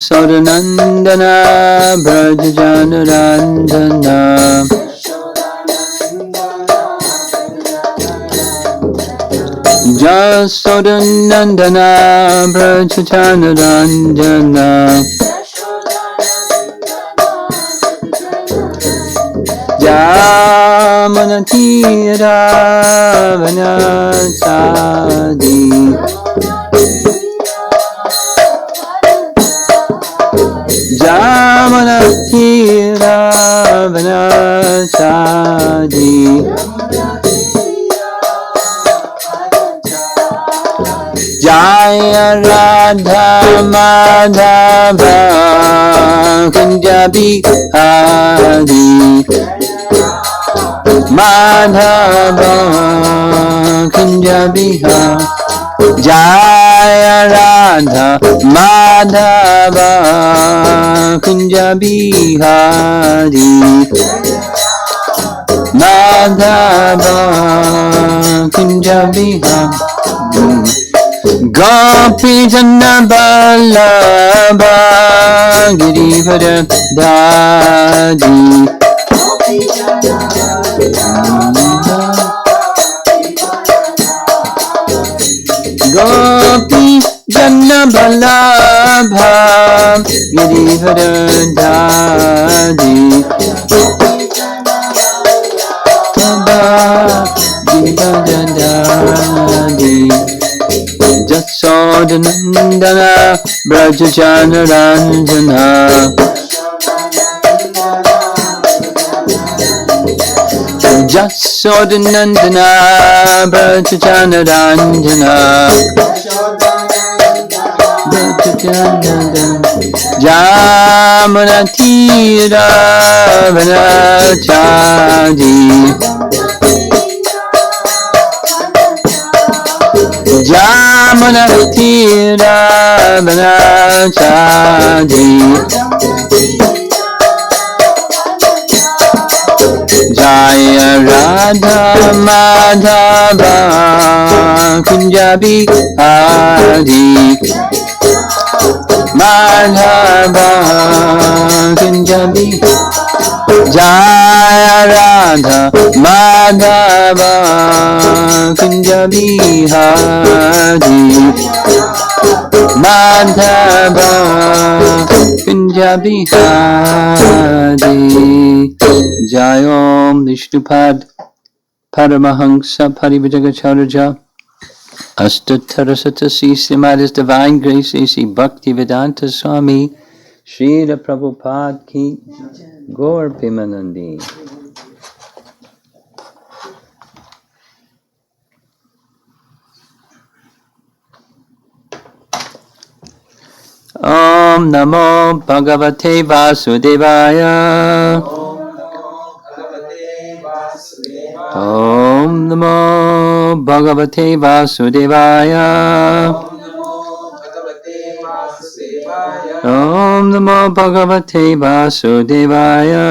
Sodanandana Brajajanarandana Jasodanandana Brajajanarandana Jamanatira Vanachadi Jamanatira Vanachadi Jaya Radha Madhava Kunjabi Hari Madhava Kunjabi Hari Jaya Radha Madhava Kunjabi Hari Madhava Kunjabi Hari Gopi Jana Ballabha Girivara Dhari Gopi Jana Ballabha Girivara Dhari Jasodanandana Brajajanarandana Jasodanandana Brajajanarandana Jamanatira Vanachadi Jamanatira Vanachadi Jaya Radha Madhava Kunjabi Hari Madhava Kunjabi Jaya Radha Madhava Kunjabi Hari Madhava Kunjabi Hari Jayom Vishnupad Paramahansa Parivajagacharya Astatarasatasi Simadis Divine Grace A.C. Bhakti Vedanta Swami Srila Prabhupada Ki Gaur Pimanandi. Om Namo Bhagavate Vasudevaya. Om Namo Bhagavate Vasudevaya. Om Namo Bhagavate Vasudevaya.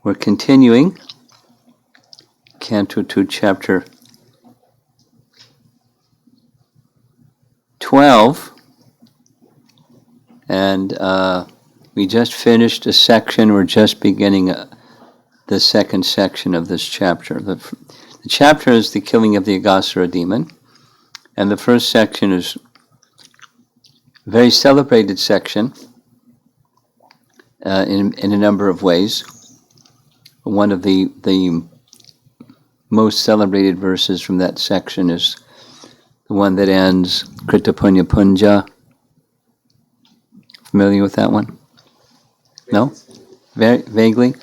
We're continuing Canto 2, Chapter 12, and we just finished a section. We're just beginning the second section of this chapter. The chapter is the killing of the Aghasura demon, and the first section is a very celebrated section in a number of ways. One of the most celebrated verses from that section is the one that ends Krita Punya Punja. Familiar with that one? No? Very vaguely?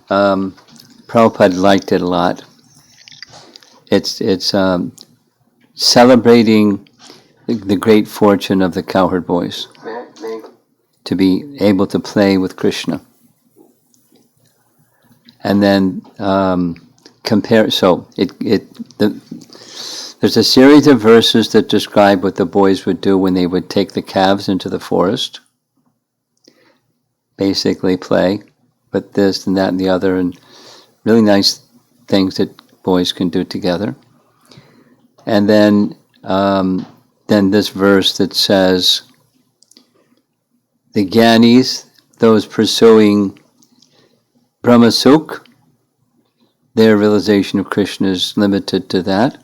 Prabhupada liked it a lot. It's celebrating the great fortune of the cowherd boys to be able to play with Krishna. And then compare. So there's a series of verses that describe what the boys would do when they would take the calves into the forest. Basically play, but this and that and the other, and really nice things that boys can do together. And then this verse that says, the Gyanis, those pursuing Brahmasukh, their realization of Krishna is limited to that.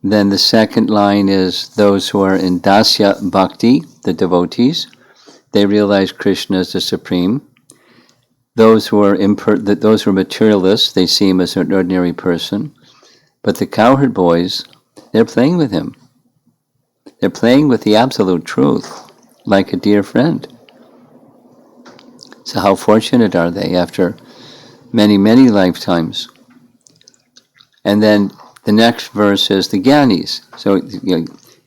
Then the second line is those who are in Dasya Bhakti, the devotees, they realize Krishna as the supreme. Those who are materialists, they see him as an ordinary person. But the cowherd boys, they're playing with him. They're playing with the absolute truth, like a dear friend. So how fortunate are they after many, many lifetimes? And then the next verse is the Gyanis. So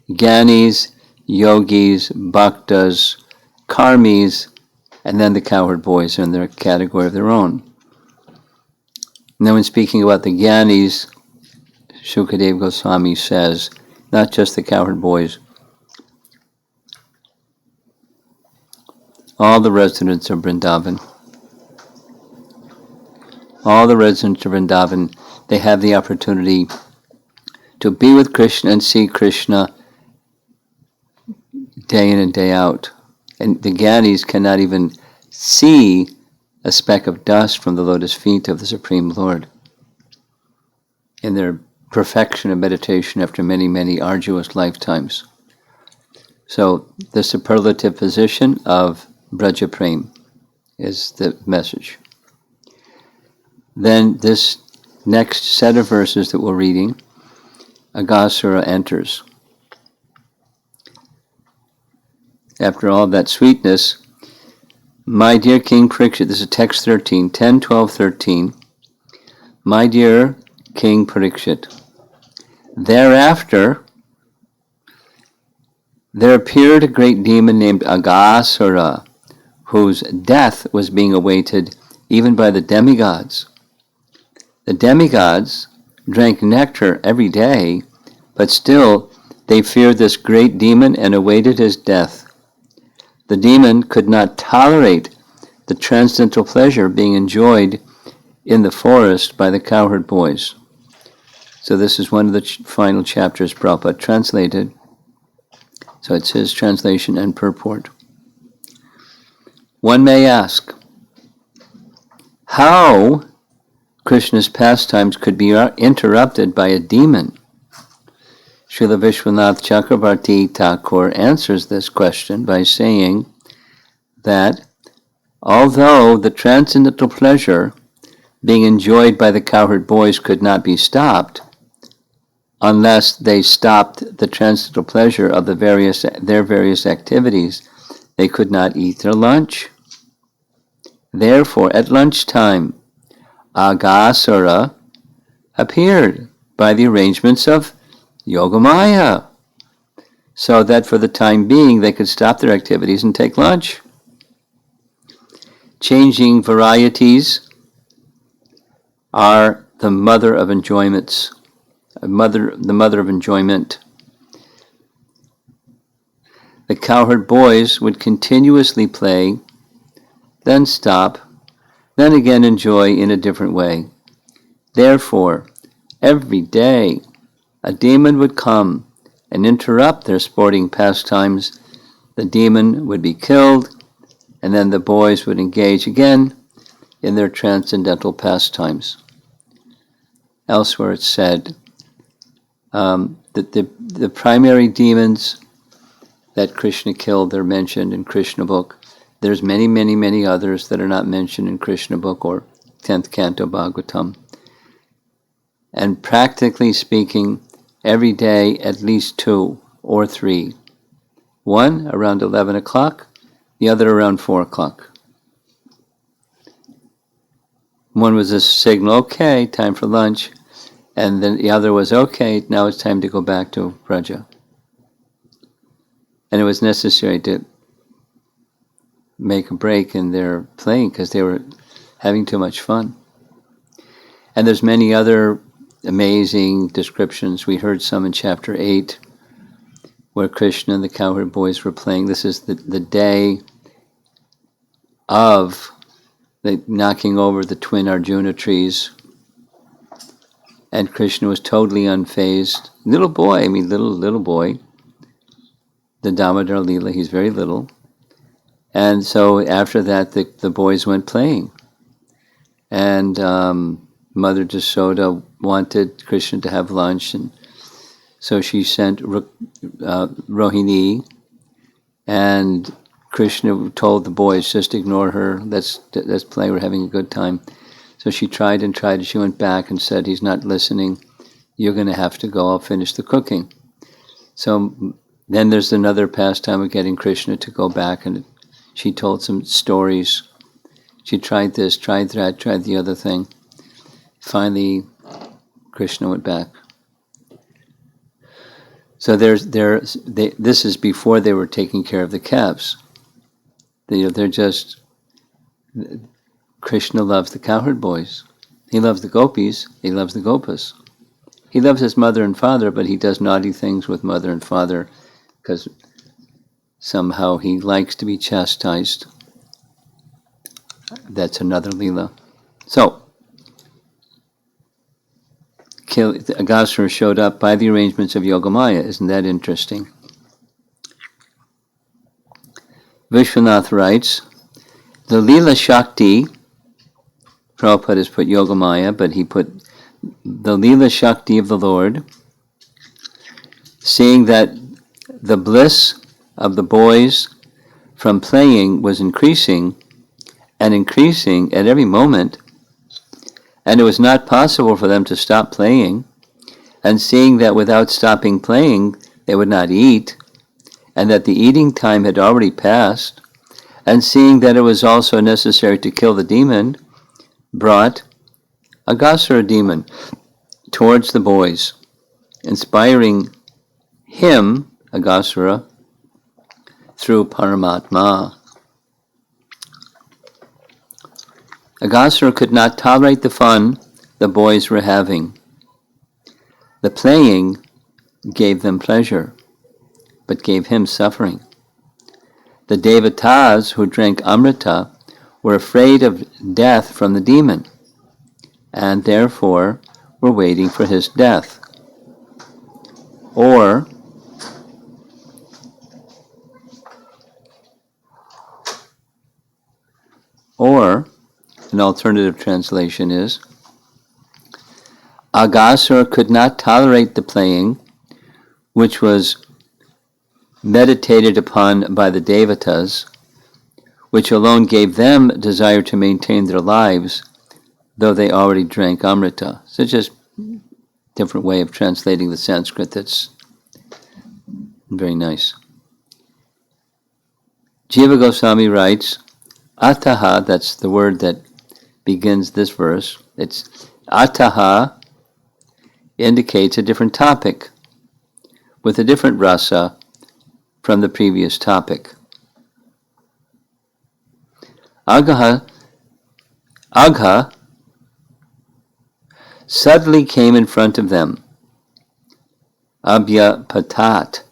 Gyanis, Yogis, Bhaktas, Karmis, and then the cowherd boys are in their category of their own. And then when speaking about the Gyanis, Shukadeva Goswami says, not just the cowherd boys, all the residents of Vrindavan. All the residents of Vrindavan, they have the opportunity to be with Krishna and see Krishna day in and day out. And the Gyanis cannot even see a speck of dust from the lotus feet of the Supreme Lord in their perfection of meditation after many, many arduous lifetimes. So the superlative position of Braja Prem is the message. Then this next set of verses that we're reading, Aghasura enters. After all that sweetness, my dear King Parikshit, this is text 13, 10, 12, 13. My dear King Parikshit, thereafter there appeared a great demon named Aghasura, whose death was being awaited even by the demigods. The demigods drank nectar every day, but still they feared this great demon and awaited his death. The demon could not tolerate the transcendental pleasure being enjoyed in the forest by the cowherd boys. So this is one of the final chapters Prabhupada translated. So it's his translation and purport. One may ask, how Krishna's pastimes could be interrupted by a demon? Srila Vishwanath Chakravarti Thakur answers this question by saying that although the transcendental pleasure being enjoyed by the cowherd boys could not be stopped, unless they stopped the transcendental pleasure of their various activities, they could not eat their lunch. Therefore, at lunchtime, Aghasura appeared by the arrangements of Yogamaya, so that for the time being they could stop their activities and take lunch. Changing varieties are the mother of enjoyments. The mother of enjoyment. The cowherd boys would continuously play, then stop, then again enjoy in a different way. Therefore, every day a demon would come and interrupt their sporting pastimes. The demon would be killed, and then the boys would engage again in their transcendental pastimes. Elsewhere it's said that the primary demons that Krishna killed, they're mentioned in Krishna book. There's many, many, many others that are not mentioned in Krishna book or 10th Canto Bhagavatam. And practically speaking, every day at least 2 or 3. One around 11 o'clock, the other around 4 o'clock. One was a signal, okay, time for lunch. And then the other was, okay, now it's time to go back to Braja. And it was necessary to make a break in their playing because they were having too much fun. And there's many other amazing descriptions. We heard some in chapter 8 where Krishna and the cowherd boys were playing. This is the day of the knocking over the twin Arjuna trees. and Krishna was totally unfazed. Little boy, little boy. The Damodar Leela, he's very little. And so after that, the boys went playing. And Mother Jasoda wanted Krishna to have lunch, and so she sent Rohini, and Krishna told the boys, just ignore her, let's play, we're having a good time. So she tried and tried, and she went back and said, he's not listening, you're going to have to go, I'll finish the cooking. So then there's another pastime of getting Krishna to go back, and she told some stories. She tried this, tried that, tried the other thing. Finally, Krishna went back. So this is before they were taking care of the calves. They're just, Krishna loves the cowherd boys. He loves the gopis, he loves the gopas. He loves his mother and father, but he does naughty things with mother and father because somehow he likes to be chastised. That's another Leela. So, Aghasura showed up by the arrangements of Yogamaya. Isn't that interesting? Vishwanath writes, the Leela Shakti, Prabhupada has put Yogamaya, but he put the Leela Shakti of the Lord, seeing that the bliss of the boys from playing was increasing and increasing at every moment, and it was not possible for them to stop playing, and seeing that without stopping playing they would not eat, and that the eating time had already passed, and seeing that it was also necessary to kill the demon, brought Aghasura demon towards the boys, inspiring him, Aghasura, through Paramatma. Aghasura could not tolerate the fun the boys were having. The playing gave them pleasure, but gave him suffering. The Devatas who drank Amrita were afraid of death from the demon, and therefore were waiting for his death. Or an alternative translation is, Aghasura could not tolerate the playing, which was meditated upon by the Devatas, which alone gave them desire to maintain their lives, though they already drank Amrita. So just a different way of translating the Sanskrit that's very nice. Jiva Goswami writes, Ataha, that's the word that begins this verse. It's Ataha indicates a different topic with a different rasa from the previous topic. Agha suddenly came in front of them. Abhya patat.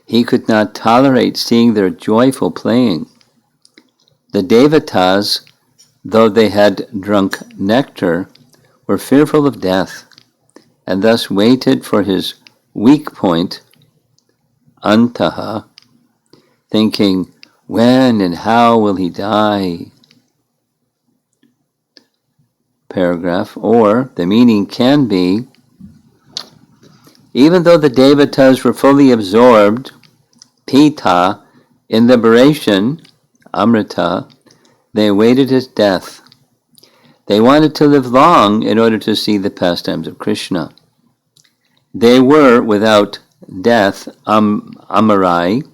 He could not tolerate seeing their joyful playing. The Devatas, though they had drunk nectar, were fearful of death, and thus waited for his weak point, antaha, thinking, when and how will he die? Paragraph, or the meaning can be, even though the Devatas were fully absorbed, pita, in liberation, Amrita, they awaited his death. They wanted to live long in order to see the pastimes of Krishna. They were without death, amarai,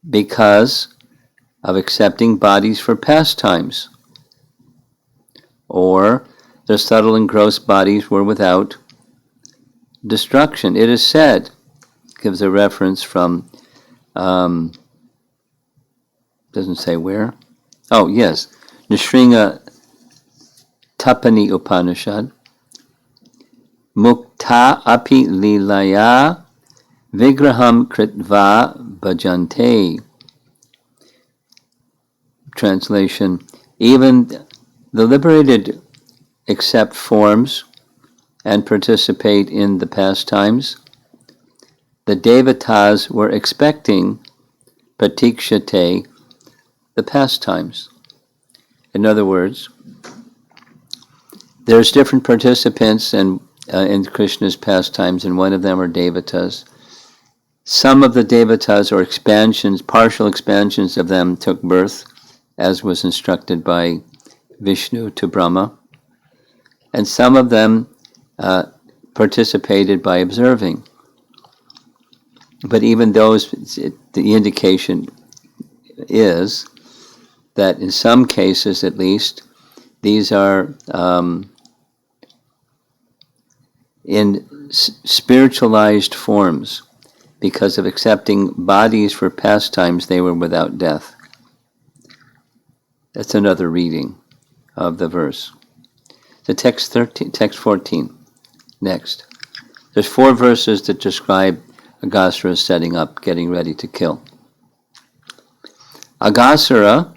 because of accepting bodies for pastimes. Or their subtle and gross bodies were without destruction. It is said, gives a reference from, doesn't say where. Oh, yes, Nishringa Tapani Upanishad. Mukta api lilaya vigraham kritva bhajante. Translation, even the liberated accept forms and participate in the pastimes. The Devatas were expecting pratikshate, the pastimes. In other words, there's different participants in Krishna's pastimes, and one of them are Devatas. Some of the Devatas, or expansions, partial expansions of them, took birth, as was instructed by Vishnu to Brahma, and some of them participated by observing. But even those, the indication is that in some cases, at least, these are in spiritualized forms. Because of accepting bodies for pastimes, they were without death. That's another reading of the verse. The text 14. Next. There's 4 verses that describe Aghasura setting up, getting ready to kill. Aghasura,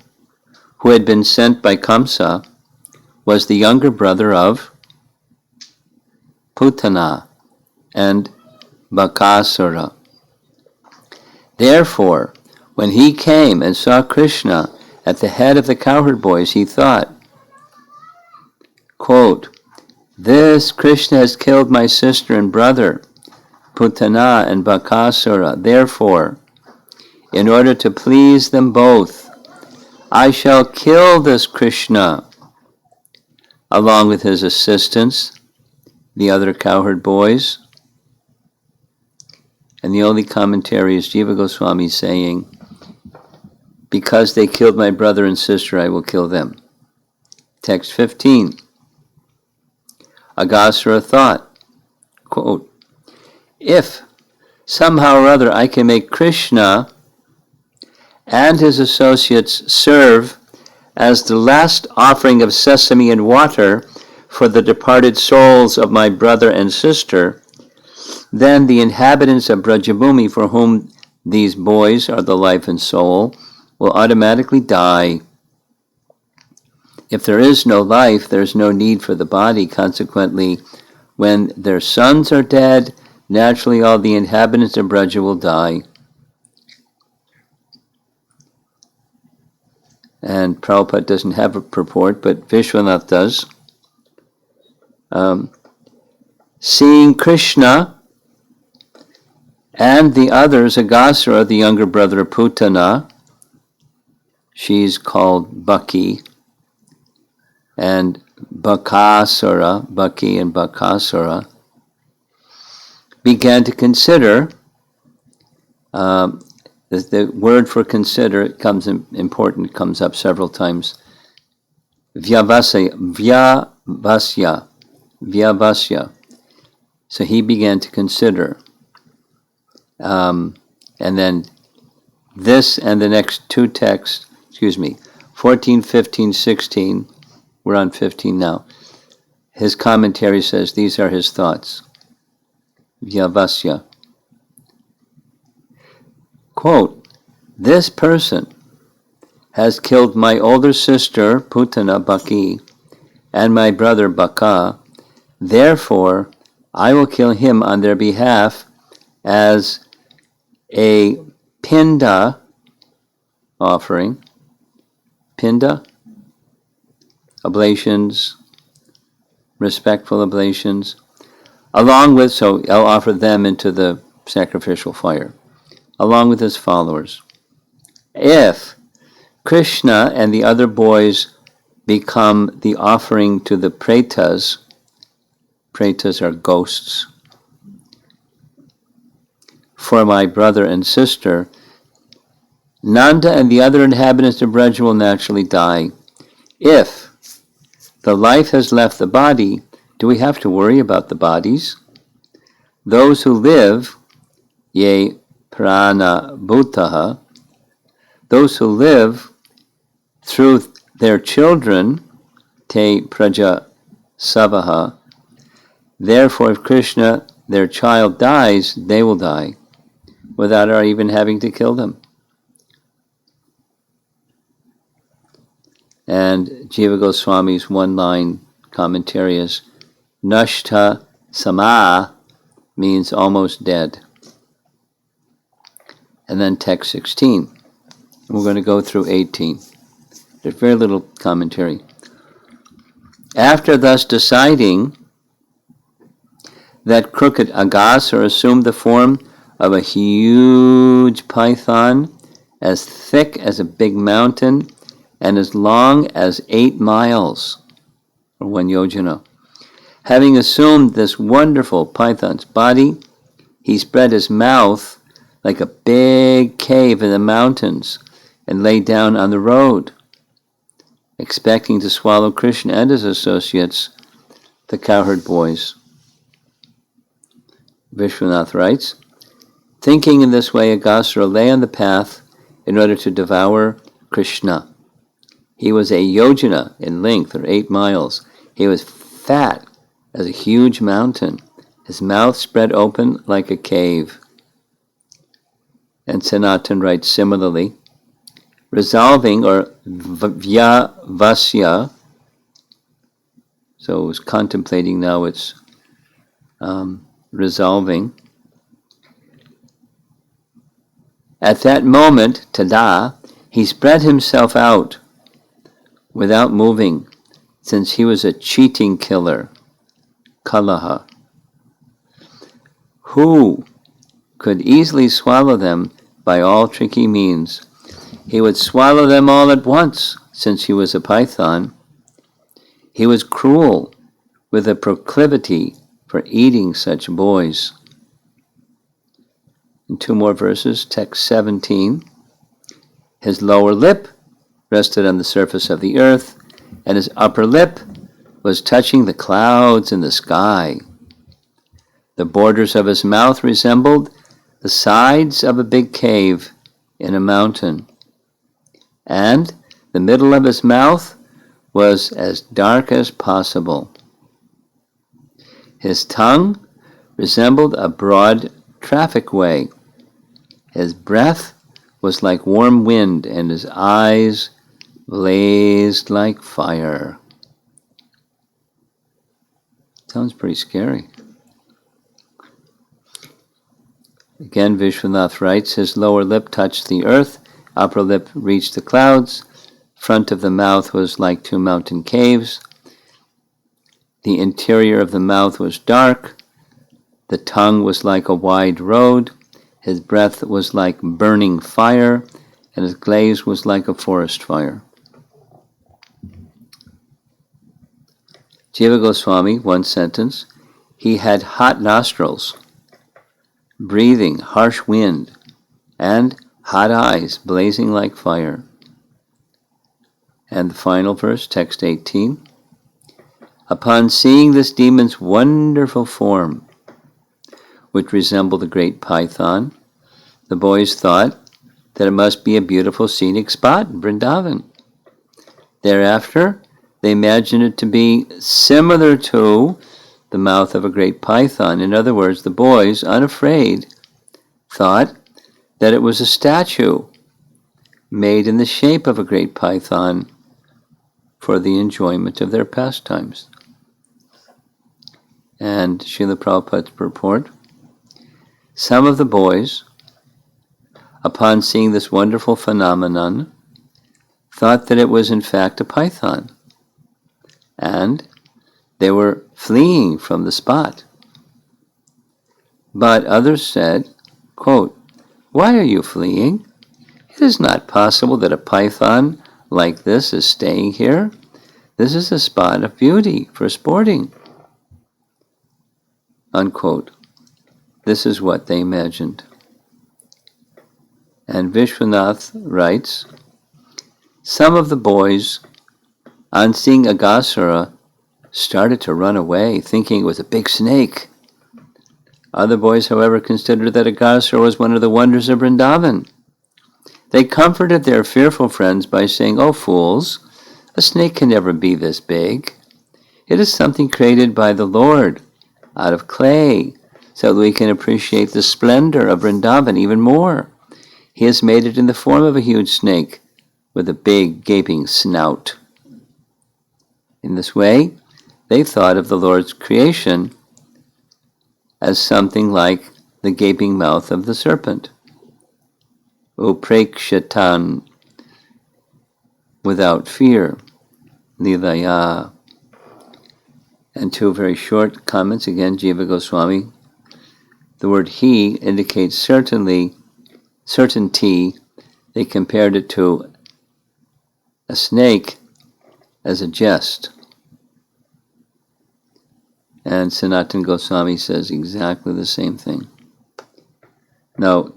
who had been sent by Kamsa, was the younger brother of Putana and Bakasura. Therefore, when he came and saw Krishna at the head of the cowherd boys, he thought, quote, "This Krishna has killed my sister and brother, Putana and Bakasura. Therefore, in order to please them both, I shall kill this Krishna, along with his assistants, the other cowherd boys." And the only commentary is Jiva Goswami saying, "Because they killed my brother and sister, I will kill them." Text 15. Aghasura thought, quote, "If somehow or other I can make Krishna and his associates serve as the last offering of sesame and water for the departed souls of my brother and sister, then the inhabitants of Brajabhumi, for whom these boys are the life and soul, will automatically die. If there is no life, there is no need for the body. Consequently, when their sons are dead, naturally all the inhabitants of Braja will die." And Prabhupada doesn't have a purport, but Vishwanath does. Seeing Krishna and the others, Aghasura, the younger brother of Putana, she's called Baki, and Bakasura, Baki and Bakasura, began to consider, the word for consider comes important, comes up several times, Vyavasya. So he began to consider. And then this and the next 2 texts, 14, 15, 16, we're on 15 now. His commentary says these are his thoughts. Vyavasya. Quote, "This person has killed my older sister, Putana Baki, and my brother Baka. Therefore, I will kill him on their behalf as a pinda offering." Pinda? Oblations, respectful oblations. Along with, so I'll offer them into the sacrificial fire, along with his followers. If Krishna and the other boys become the offering to the pretas are ghosts, for my brother and sister, Nanda and the other inhabitants of Braj will naturally die. If the life has left the body, do we have to worry about the bodies? Those who live, ye prana bhutaha, those who live through their children, te praja savaha, therefore if Krishna, their child, dies, they will die, without our even having to kill them. And Jiva Goswami's one-line commentary is, Nashta Sama means almost dead. And then text 16. We're going to go through 18. There's very little commentary. After thus deciding that crooked Aghasura assumed the form of a huge python as thick as a big mountain and as long as 8 miles, or 1 yojana. Having assumed this wonderful python's body, he spread his mouth like a big cave in the mountains and lay down on the road, expecting to swallow Krishna and his associates, the cowherd boys. Vishwanath writes, thinking in this way, Aghasura lay on the path in order to devour Krishna. He was a yojana in length, or 8 miles. He was fat as a huge mountain, his mouth spread open like a cave. And Sanatan writes similarly, resolving, or vyavasya, so it was contemplating, now it's resolving. At that moment, tada, he spread himself out without moving, since he was a cheating killer, kalaha, who could easily swallow them by all tricky means. He would swallow them all at once, since he was a python. He was cruel, with a proclivity for eating such boys. And 2 more verses, text 17. His lower lip rested on the surface of the earth, and his upper lip was touching the clouds in the sky. The borders of his mouth resembled the sides of a big cave in a mountain, and the middle of his mouth was as dark as possible. His tongue resembled a broad traffic way. His breath was like warm wind, and his eyes blazed like fire. Sounds pretty scary. Again, Vishwanath writes, his lower lip touched the earth, upper lip reached the clouds, front of the mouth was like 2 mountain caves, the interior of the mouth was dark, the tongue was like a wide road, his breath was like burning fire, and his glaze was like a forest fire. Jiva Goswami, 1 sentence, he had hot nostrils, breathing harsh wind, and hot eyes blazing like fire. And the final verse, text 18. Upon seeing this demon's wonderful form, which resembled a great python, the boys thought that it must be a beautiful scenic spot in Vrindavan. Thereafter, they imagined it to be similar to the mouth of a great python. In other words, the boys, unafraid, thought that it was a statue made in the shape of a great python for the enjoyment of their pastimes. And Srila Prabhupada's purport, some of the boys, upon seeing this wonderful phenomenon, thought that it was in fact a python, and they were fleeing from the spot. But others said, quote, why are you fleeing? It is not possible that a python like this is staying here. This is a spot of beauty for sporting. Unquote. This is what they imagined. And Vishwanath writes, some of the boys, on seeing Aghasura, started to run away, thinking it was a big snake. Other boys, however, considered that Aghasura was one of the wonders of Vrindavan. They comforted their fearful friends by saying, oh fools, a snake can never be this big. It is something created by the Lord out of clay, so that we can appreciate the splendor of Vrindavan even more. He has made it in the form of a huge snake with a big gaping snout. In this way, they thought of the Lord's creation as something like the gaping mouth of the serpent. Uprekshatan, without fear. Nilaya. And two very short comments, again, Jiva Goswami. The word he indicates certainty. They compared it to a snake as a jest. And Sanatana Goswami says exactly the same thing. Now,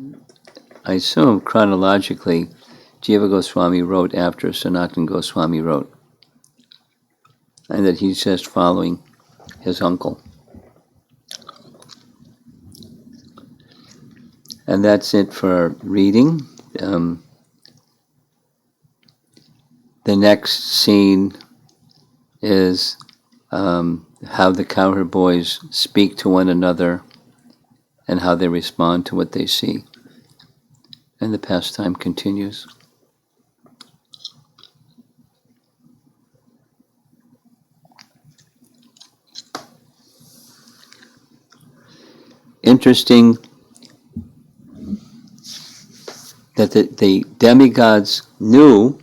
I assume chronologically, Jiva Goswami wrote after Sanatana Goswami wrote, and that he's just following his uncle. And that's it for reading. The next scene is how the cowherd boys speak to one another and how they respond to what they see. And the pastime continues. Interesting that the demigods knew.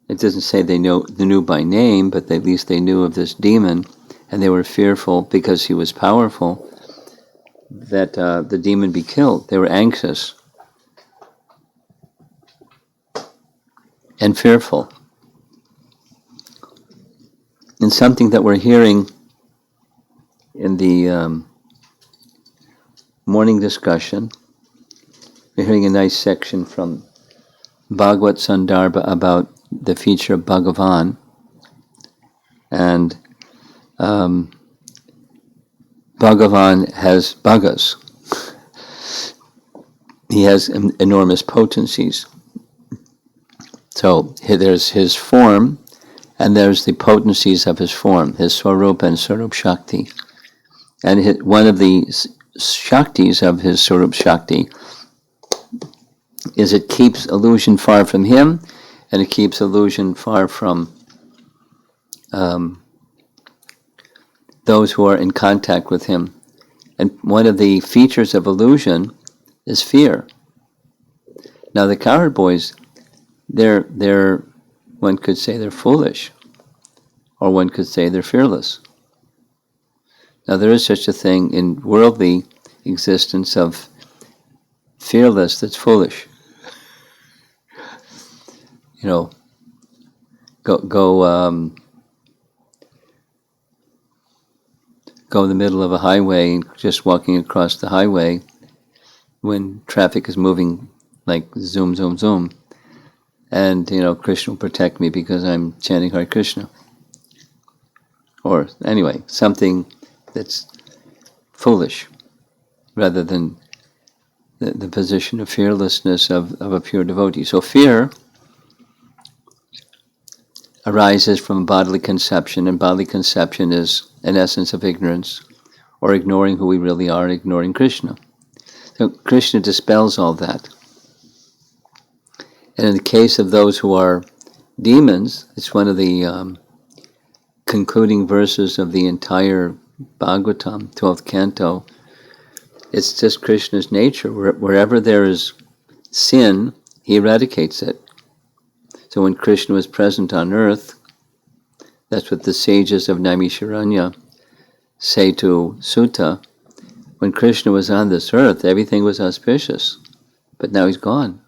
It doesn't say they knew by name, but at least they knew of this demon, and they were fearful because he was powerful that the demon be killed. They were anxious and fearful. And something that we're hearing in the morning discussion, we're hearing a nice section from Bhagavad Sandarbha about the feature of Bhagavan, and Bhagavan has bhagas. He has enormous potencies. So there's his form, and there's the potencies of his form, his Swarup and Swarup Shakti. And one of the Shaktis of his Swarup Shakti is it keeps illusion far from him, and it keeps illusion far from those who are in contact with him. And one of the features of illusion is fear. Now the cowherd boys, they're one could say they're foolish, or one could say they're fearless. Now there is such a thing in worldly existence of fearless that's foolish. You know, go in the middle of a highway, just walking across the highway when traffic is moving like zoom, zoom, zoom. And, Krishna will protect me because I'm chanting Hare Krishna. Or, anyway, something that's foolish rather than the position of fearlessness of a pure devotee. So fear arises from bodily conception, and bodily conception is an essence of ignorance, or ignoring who we really are, ignoring Krishna. So Krishna dispels all that. And in the case of those who are demons, it's one of the concluding verses of the entire Bhagavatam, 12th canto. It's just Krishna's nature. Wherever there is sin, he eradicates it. So when Krishna was present on earth, that's what the sages of Naimisharanya say to Sutta. When Krishna was on this earth, everything was auspicious, but now he's gone.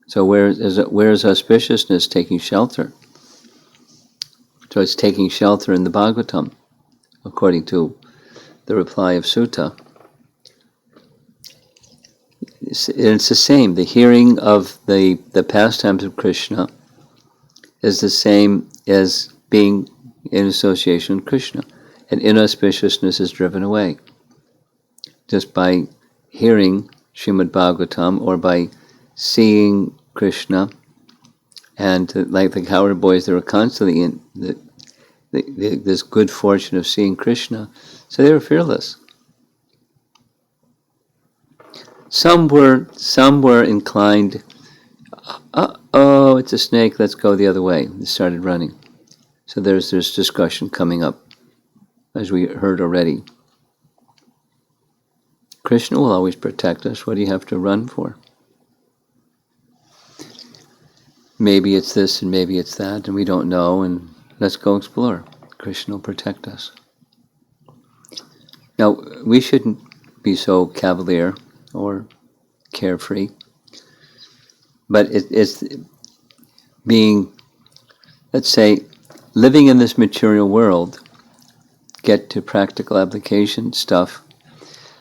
So where is auspiciousness taking shelter? So it's taking shelter in the Bhagavatam, according to the reply of Sutta. It's the same. The hearing of the pastimes of Krishna is the same as being in association with Krishna. And inauspiciousness is driven away just by hearing Srimad Bhagavatam or by seeing Krishna. And like the cowherd boys, they were constantly in this good fortune of seeing Krishna, so they were fearless. Some were inclined, oh, it's a snake, let's go the other way. They started running. So there's this discussion coming up, as we heard already. Krishna will always protect us. What do you have to run for? Maybe it's this and maybe it's that, and we don't know, and let's go explore. Krishna will protect us. Now, we shouldn't be so cavalier or carefree, but it's being, let's say, living in this material world, get to practical application stuff.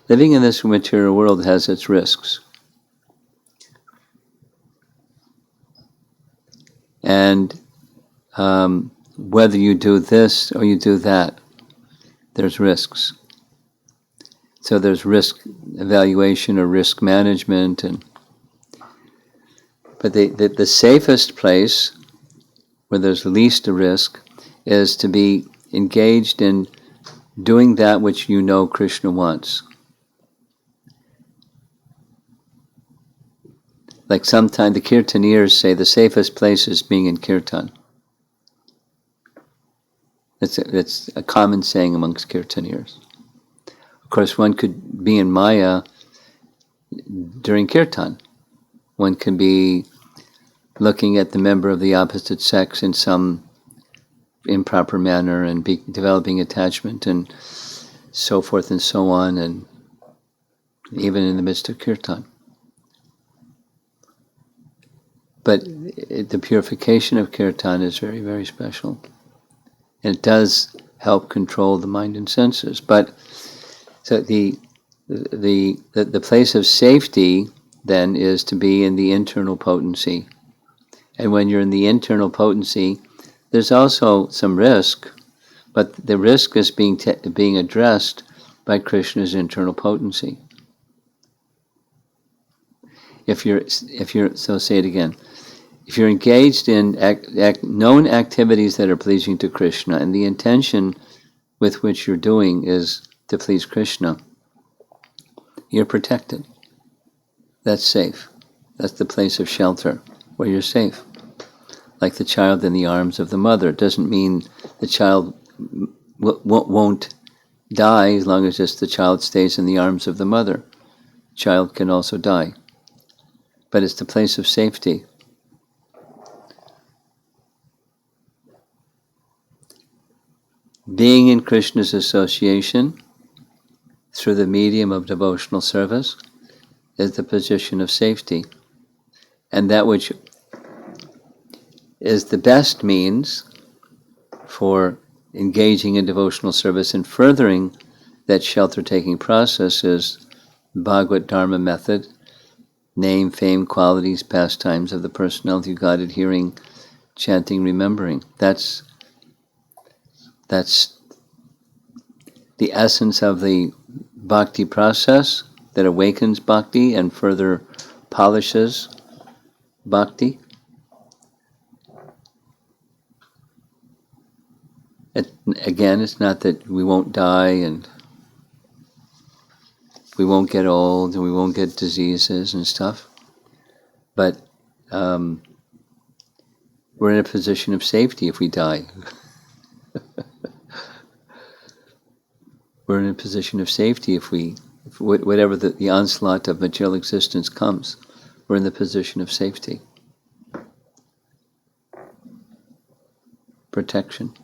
Living in this material world has its risks. And whether you do this or you do that, there's risks. So there's risk evaluation or risk management, but the safest place where there's least a risk is to be engaged in doing that which you know Krishna wants. Like sometimes the kirtaniers say the safest place is being in kirtan. It's a common saying amongst kirtaniers. Of course, one could be in Maya during kirtan. One can be looking at the member of the opposite sex in some improper manner and be developing attachment and so forth and so on, and even in the midst of kirtan. But the purification of kirtan is very, very special. And it does help control the mind and senses. But so the place of safety then is to be in the internal potency. And when you're in the internal potency, there's also some risk, but the risk is being addressed by Krishna's internal potency. So say it again. If you're engaged in known activities that are pleasing to Krishna, and the intention with which you're doing is to please Krishna, you're protected. That's safe. That's the place of shelter, where you're safe. Like the child in the arms of the mother. It doesn't mean the child won't die as long as just the child stays in the arms of the mother. The child can also die. But it's the place of safety. Being in Krishna's association through the medium of devotional service is the position of safety. And that which is the best means for engaging in devotional service and furthering that shelter-taking process is Bhagavad Dharma method, name, fame, qualities, pastimes of the personality of God, hearing, chanting, remembering. That's the essence of the bhakti process that awakens bhakti and further polishes bhakti. Again, it's not that we won't die and we won't get old and we won't get diseases and stuff, but we're in a position of safety if we die. We're in a position of safety if whatever the onslaught of material existence comes, we're in the position of safety. Protection.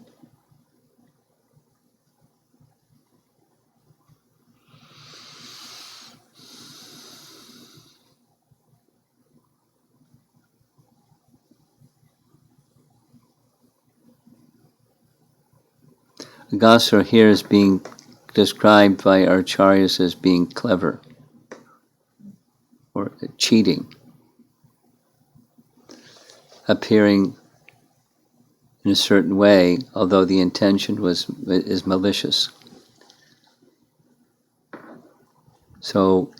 Aghasura here is being described by our acharyas as being clever or cheating, appearing in a certain way, although the intention is malicious. So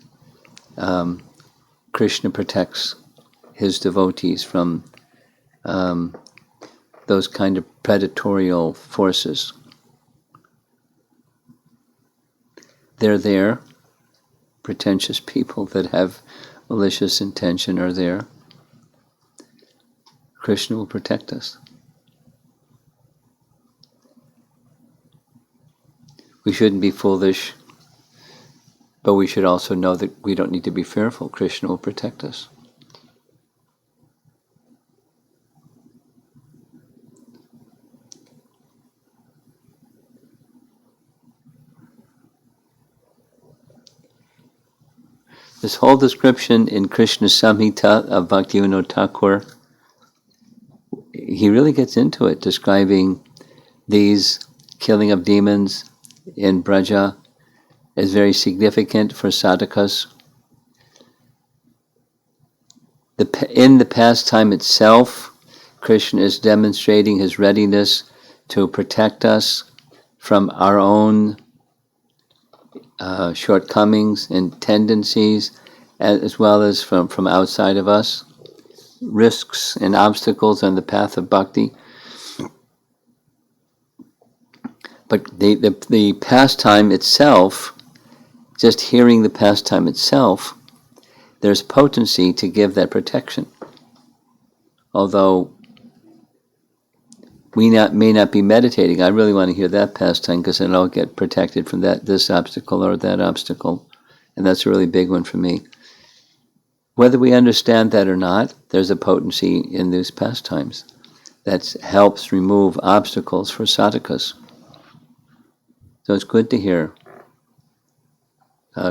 Krishna protects his devotees from those kind of predatorial forces. They're there. Pretentious people that have malicious intention are there. Krishna will protect us. We shouldn't be foolish But we should also know that we don't need to be fearful. Krishna will protect us. This whole description in Krishna Samhita of Bhaktivinoda Thakur, he really gets into it, describing these killing of demons in Braja is very significant for sadhakas. In the pastime itself, Krishna is demonstrating his readiness to protect us from our own shortcomings and tendencies, as well as from outside of us, risks and obstacles on the path of bhakti. But the pastime itself, just hearing the pastime itself, there's potency to give that protection. Although we may not be meditating, I really want to hear that pastime because then I'll get protected from this obstacle or that obstacle. And that's a really big one for me. Whether we understand that or not, there's a potency in these pastimes that helps remove obstacles for sadhakas. So it's good to hear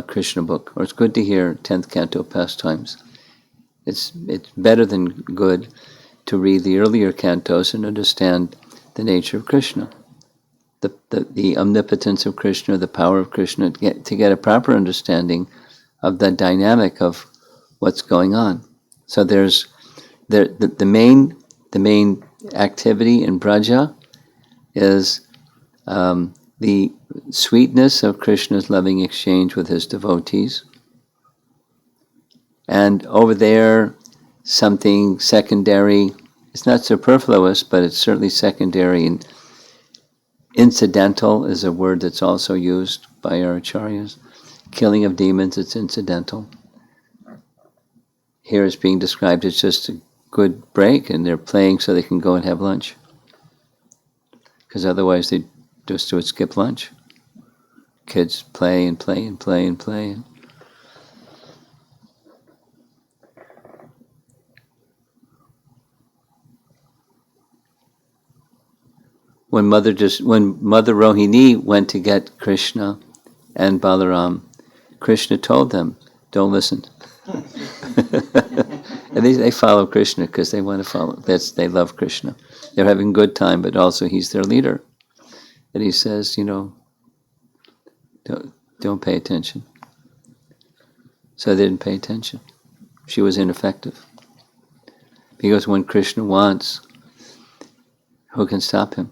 Krishna book, or it's good to hear 10th Canto pastimes. It's better than good to read the earlier cantos and understand the nature of Krishna, the omnipotence of Krishna, the power of Krishna, to get a proper understanding of the dynamic of what's going on. So there's the main activity in Braja is the sweetness of Krishna's loving exchange with his devotees. And over there, something secondary, it's not superfluous, but it's certainly secondary, and incidental is a word that's also used by our acharyas. Killing of demons, it's incidental. Here it's being described as just a good break, and they're playing so they can go and have lunch. Because otherwise they just would skip lunch. Kids play and play and play and play. When Mother Rohini went to get Krishna and Balaram, Krishna told them, "Don't listen." And they follow Krishna because they want to follow. They love Krishna. They're having a good time, but also he's their leader. And he says, don't pay attention. So they didn't pay attention. She was ineffective. Because when Krishna wants, who can stop him?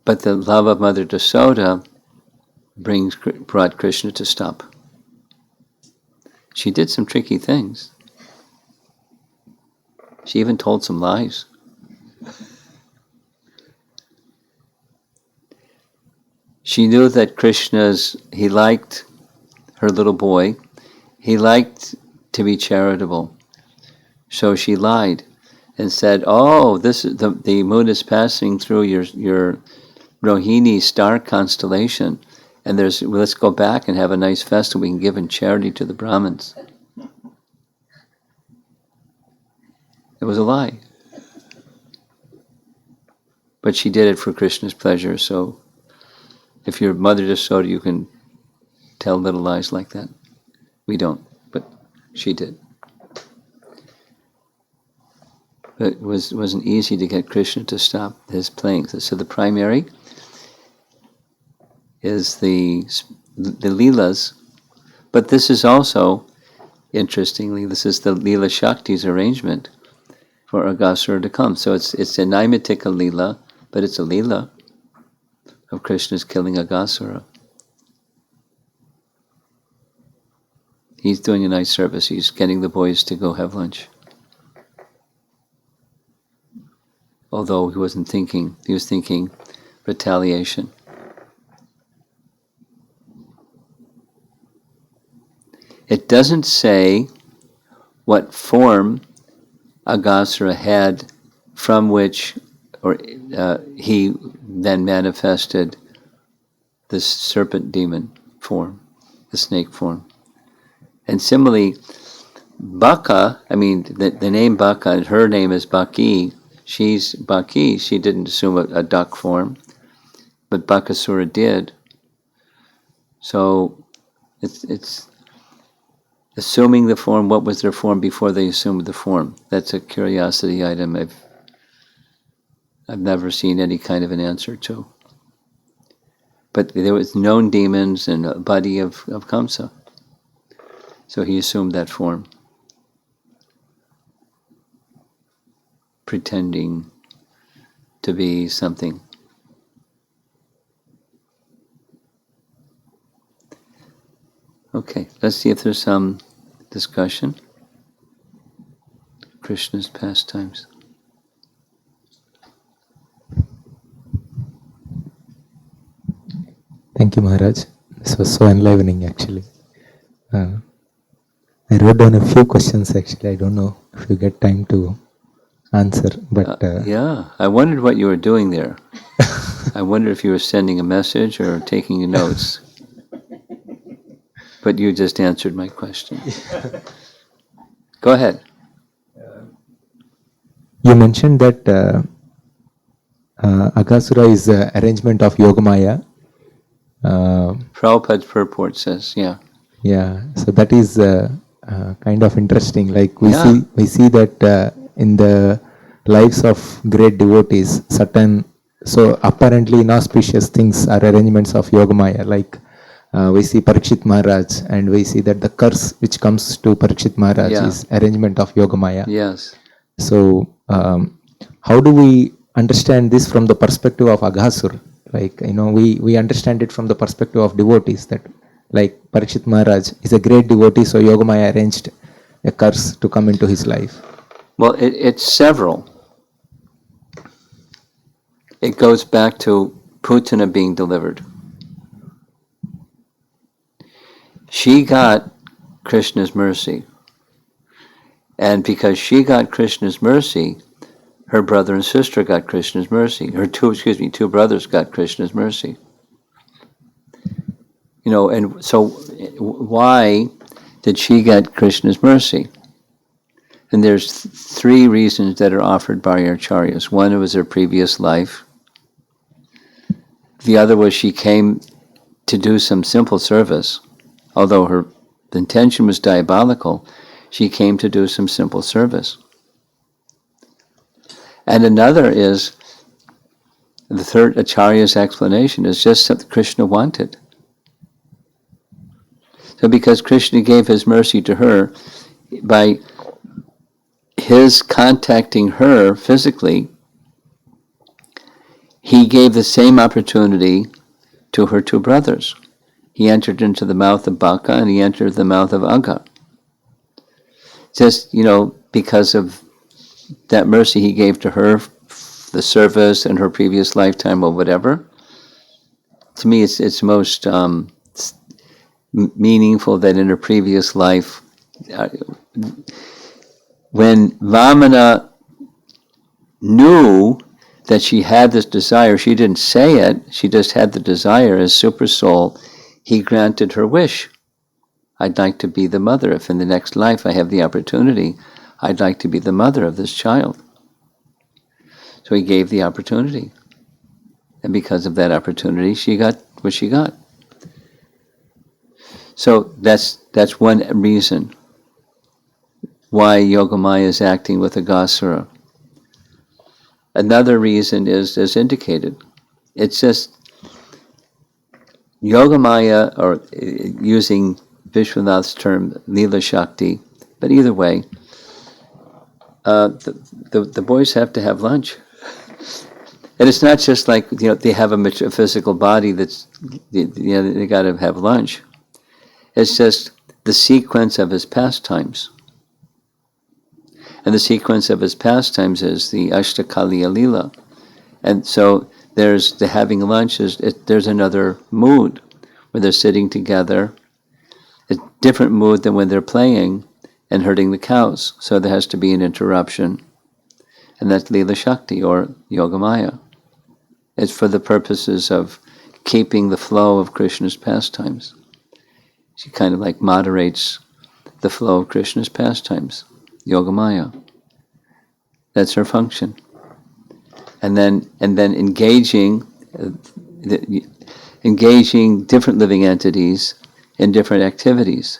But the love of Mother Yasoda brought Krishna to stop. She did some tricky things. She even told some lies. She knew that he liked her little boy. He liked to be charitable. So she lied and said, "Oh, the moon is passing through your Rohini star constellation, and let's go back and have a nice festival. We can give in charity to the Brahmins." It was a lie. But she did it for Krishna's pleasure, so if you're Mother Yasoda, you can tell little lies like that. We don't, but she did. But it wasn't easy to get Krishna to stop his playing. So the primary is the Leelas, but this is also, interestingly, this is the Leela Shakti's arrangement for Aghasura to come. So it's a Naimitika Leela, but it's a Leela of Krishna's killing Aghasura. He's doing a nice service. He's getting the boys to go have lunch. Although he wasn't thinking, he was thinking retaliation. It doesn't say what form Aghasura had from which he then manifested this serpent demon, form, the snake form. And similarly, Baka, the name Baka, her name is Baki. She's Baki. She didn't assume a duck form, but Bakasura did. So it's assuming the form. What was their form before they assumed the form? That's a curiosity item I've never seen any kind of an answer to. But there was known demons and a buddy of Kamsa. So he assumed that form, pretending to be something. Okay, let's see if there's some discussion. Krishna's pastimes. Thank you, Maharaj. This was so enlivening, actually. I wrote down a few questions, actually. I don't know if you get time to answer, but... yeah, I wondered what you were doing there. I wondered if you were sending a message or taking notes. But you just answered my question. Go ahead. You mentioned that Aghasura is an arrangement of Yogamaya. Prabhupada's purport says, yeah. Yeah, so that is kind of interesting. Like we see that in the lives of great devotees, certain apparently inauspicious things are arrangements of Yogamaya. Like we see Parikshit Maharaj, and we see that the curse which comes to Parikshit Maharaj is arrangement of Yogamaya. Yes. So how do we understand this from the perspective of Aghasura? Like, we understand it from the perspective of devotees, that like Parikshit Maharaj is a great devotee, so Yogamaya arranged a curse to come into his life. Well, it's several. It goes back to Putana being delivered. She got Krishna's mercy. And because she got Krishna's mercy, her brother and sister got Krishna's mercy. Two brothers got Krishna's mercy. And so why did she get Krishna's mercy? And there's three reasons that are offered by our acharyas. One was her previous life. The other was she came to do some simple service. Although her intention was diabolical, she came to do some simple service. And another is, the third acharya's explanation is just that Krishna wanted. So because Krishna gave his mercy to her, by his contacting her physically, he gave the same opportunity to her two brothers. He entered into the mouth of Baka and he entered the mouth of Agha. Just, because of that mercy he gave to her, the service and her previous lifetime or whatever. To me, it's most meaningful that in her previous life, when Vamana knew that she had this desire, she didn't say it, she just had the desire as super soul, he granted her wish. I'd like to be the mother. If in the next life I have the opportunity, I'd like to be the mother of this child. So he gave the opportunity. And because of that opportunity, she got what she got. So that's one reason why Yogamaya is acting with Aghasura. Another reason is, as indicated, it's just Yogamaya, or using Vishwanath's term, Leela Shakti, but either way, the boys have to have lunch. And it's not just like, they have a physical body that's, they got to have lunch. It's just the sequence of his pastimes. And the sequence of his pastimes is the Ashtakaliya Leela. And so there's the having lunch, there's another mood where they're sitting together. A different mood than when they're playing and herding the cows. So there has to be an interruption. And that's Leela Shakti, or Yogamaya. It's for the purposes of keeping the flow of Krishna's pastimes. She kind of like moderates the flow of Krishna's pastimes, Yogamaya. That's her function. And then engaging different living entities in different activities.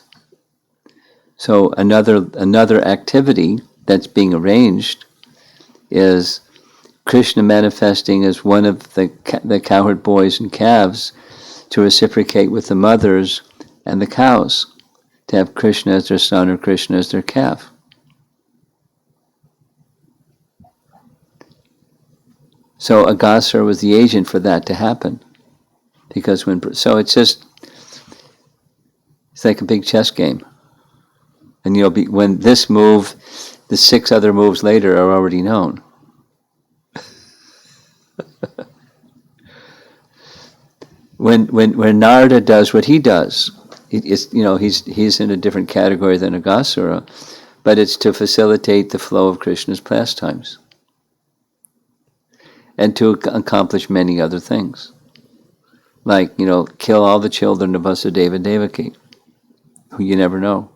So another activity that's being arranged is Krishna manifesting as one of the cowherd boys and calves to reciprocate with the mothers and the cows, to have Krishna as their son or Krishna as their calf. So Aghasura was the agent for that to happen, because it's like a big chess game, and when this move, the 6 other moves later are already known. When Narada does what he does, he's in a different category than Aghasura, but it's to facilitate the flow of Krishna's pastimes and to accomplish many other things, like kill all the children of Vasudeva and Devaki, who you never know.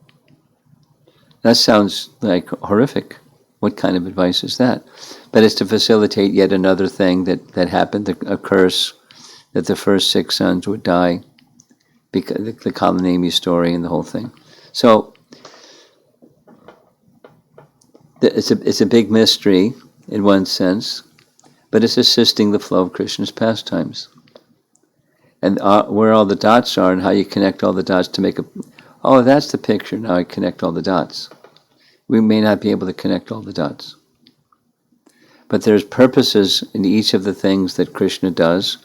That sounds like horrific. What kind of advice is that? But it's to facilitate yet another thing that happened, a curse, that the first 6 sons would die, because the Kalanemi story and the whole thing. So it's a big mystery in one sense, but it's assisting the flow of Krishna's pastimes. And where all the dots are and how you connect all the dots to make that's the picture, now I connect all the dots. We may not be able to connect all the dots. But there's purposes in each of the things that Krishna does.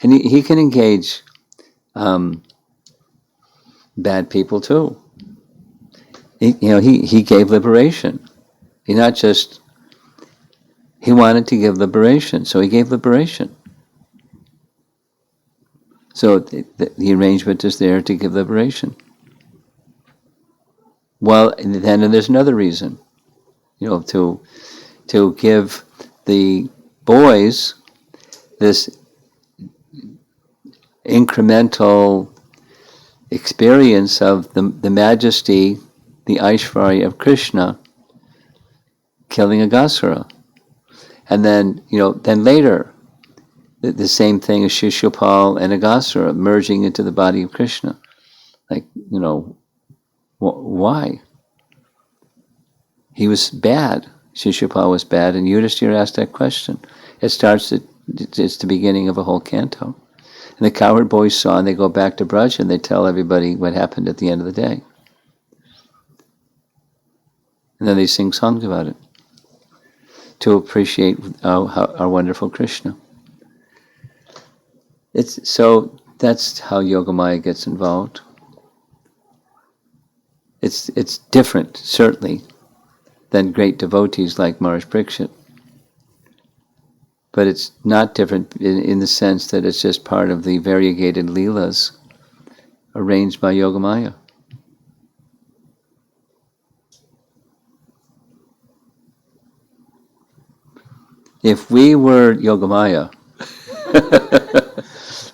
And he can engage bad people too. He gave liberation. He wanted to give liberation, so he gave liberation. So the arrangement is there to give liberation. Well, and then there's another reason, to give the boys this incremental experience of the majesty, the Aishvarya of Krishna killing Aghasura. And then later, the same thing as Shishupal and Aghasura merging into the body of Krishna. Like, why? He was bad. Shishupal was bad, and Yudhishthira asked that question. It's the beginning of a whole canto. And the cowherd boys saw, and they go back to Braj, and they tell everybody what happened at the end of the day. And then they sing songs about it to appreciate our wonderful Krishna. So that's how Yogamaya gets involved. It's different, certainly, than great devotees like Maharaj Parikshit. But it's not different in the sense that it's just part of the variegated leelas arranged by Yogamaya. If we were Yogamaya,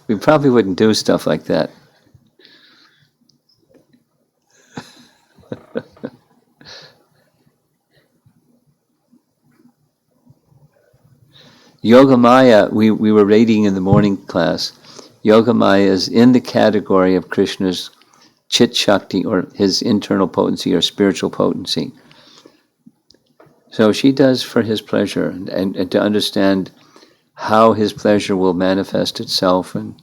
we probably wouldn't do stuff like that. Yogamaya, we were reading in the morning class, Yogamaya is in the category of Krishna's Chit Shakti, or his internal potency or spiritual potency. So she does for his pleasure, and to understand how his pleasure will manifest itself. And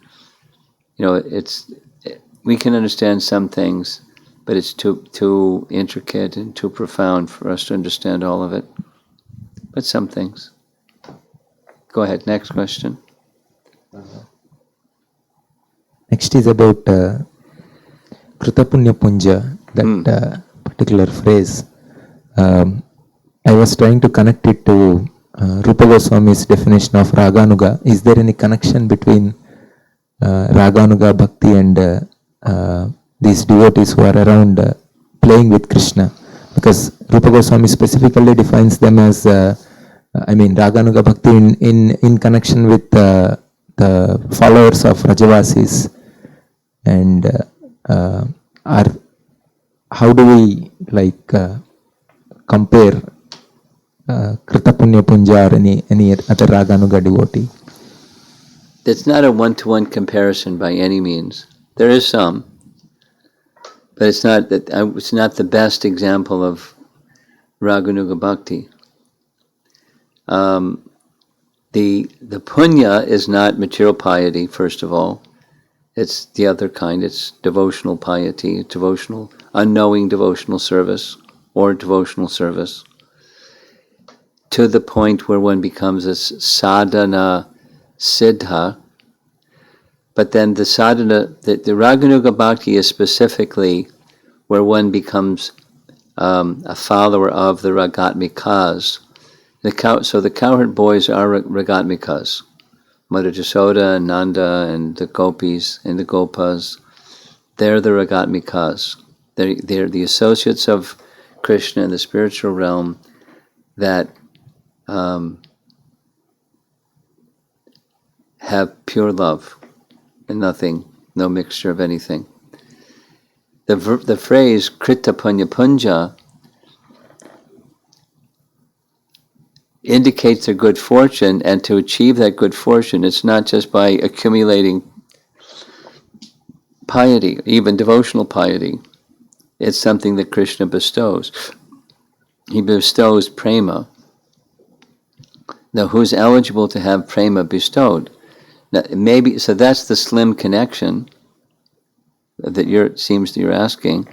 we can understand some things, but it's too intricate and too profound for us to understand all of it. But some things. Go ahead, next question. Next is about Kritapunya Punja, that particular phrase. I was trying to connect it to Rupa Goswami's definition of Raganuga. Is there any connection between Raganuga Bhakti and these devotees who are around playing with Krishna? Because Rupa Goswami specifically defines them as Raganuga Bhakti in connection with the followers of Rajavasis, and are how do we like compare Krita Punya Punja or any other Raganuga devotee? It's not a one-to-one comparison by any means. There is some, but it's not that. It's not the best example of Raganuga Bhakti. The punya is not material piety, first of all. It's the other kind. It's devotional piety, devotional, unknowing devotional service, or devotional service, to the point where one becomes a sadhana siddha. But then the sadhana, the Raganuga Bhakti is specifically where one becomes a follower of the Ragatmikas. So the cowherd boys are Ragatmikas. Mother Jasoda and Nanda and the gopis and the gopas, they're the Ragatmikas. They're the associates of Krishna in the spiritual realm that have pure love and nothing, no mixture of anything. The phrase Krita Punya Punja indicates their good fortune, and to achieve that good fortune, it's not just by accumulating piety, even devotional piety. It's something that Krishna bestows. He bestows prema. Now, who's eligible to have prema bestowed? Now, maybe so. That's the slim connection that you're asking.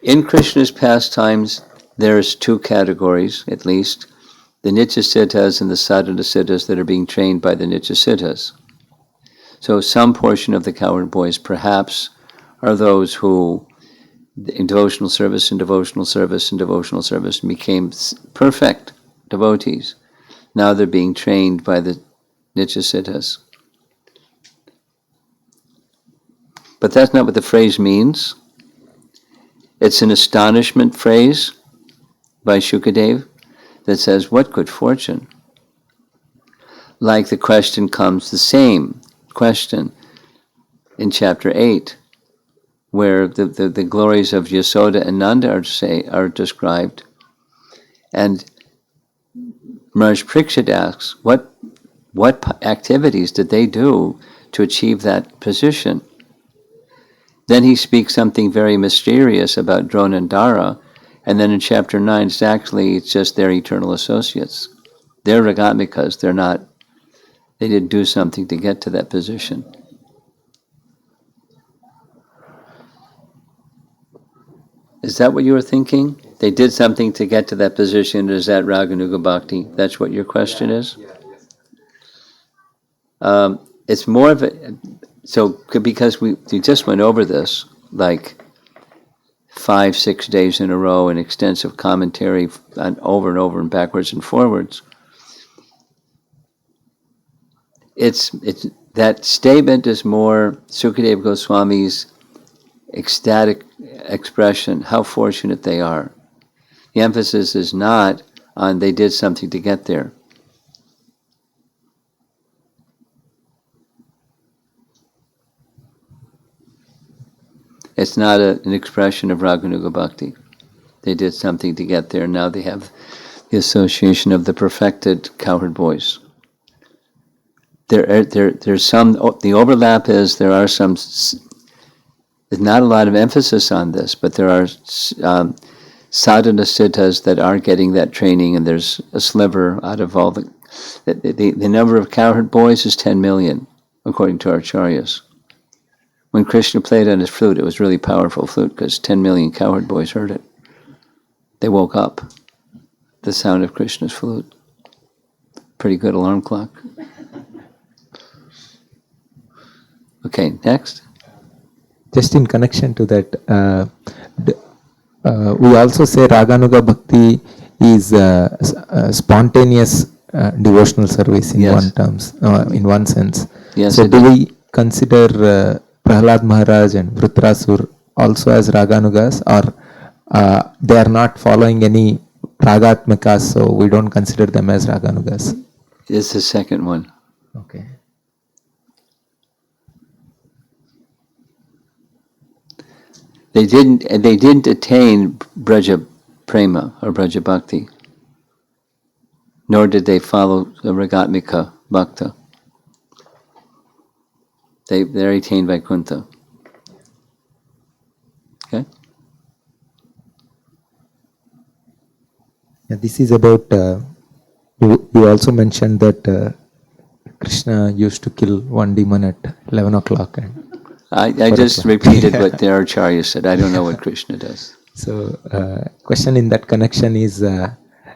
In Krishna's pastimes, there's two categories at least: the Nityasiddhas and the Sadhana Siddhas that are being trained by the Nityasiddhas. So some portion of the cowherd boys perhaps are those who, in devotional service and devotional service and devotional service, became perfect devotees. Now they're being trained by the Nityasiddhas. But that's not what the phrase means. It's an astonishment phrase by Shukadev that says, what good fortune? Like the question comes, the same question in chapter 8, where the glories of Yasoda and Nanda are described. And Maharaj Parikshit asks, what activities did they do to achieve that position? Then he speaks something very mysterious about Drona and Dara, and then in chapter 9, it's just their eternal associates. They're Ragatmikas, they didn't do something to get to that position. Is that what you were thinking? They did something to get to that position. Is that Raganuga Bhakti? That's what your question is? It's more of a... So, because we just went over this, like 5-6 days in a row, and extensive commentary on over and over and backwards and forwards. It's that statement is more Sukadeva Goswami's ecstatic expression, how fortunate they are. The emphasis is not on they did something to get there. It's not an expression of Raganuga Bhakti. They did something to get there. Now they have the association of the perfected cowherd boys. There's some. The overlap is there are some. There's not a lot of emphasis on this, but there are sadhana siddhas that are getting that training, and there's a sliver out of all the number of cowherd boys is 10 million, according to our acharyas. When Krishna played on his flute, it was really powerful flute because 10 million cowherd boys heard it. They woke up. The sound of Krishna's flute. Pretty good alarm clock. Okay, next. Just in connection to that, we also say Raganuga Bhakti is spontaneous devotional service in in one sense. Yes, so do we consider Prahlad Maharaj and Vritrasur also as Raganugas, or they are not following any Ragatmikas, so we don't consider them as Raganugas? It's the second one. Okay. They didn't attain Braja Prema or Braja Bhakti, nor did they follow the Ragatmika Bhakta. They're attained Vaikuntha. Okay? Yeah, this is about, you also mentioned that Krishna used to kill one demon at 11 o'clock. And I 4 just o'clock. repeated what their Acharya said. I don't know what Krishna does. So, question in that connection is,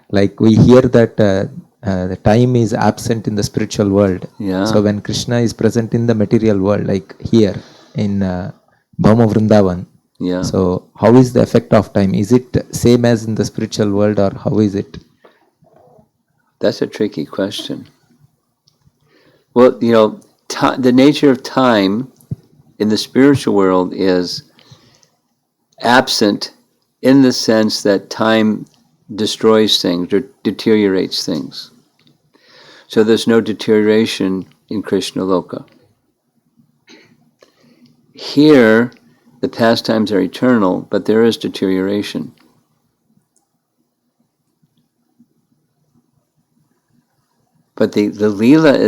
like we hear that the time is absent in the spiritual world. Yeah. So when Krishna is present in the material world, like here in Bhama Vrindavan, Yeah. so how is the effect of time? Is it same as in the spiritual world, or how is it? That's a tricky question. Well, the nature of time in the spiritual world is absent in the sense that time destroys things or deteriorates things. So there's no deterioration in Krishna Loka. Here, the pastimes are eternal, but there is deterioration. But the Leela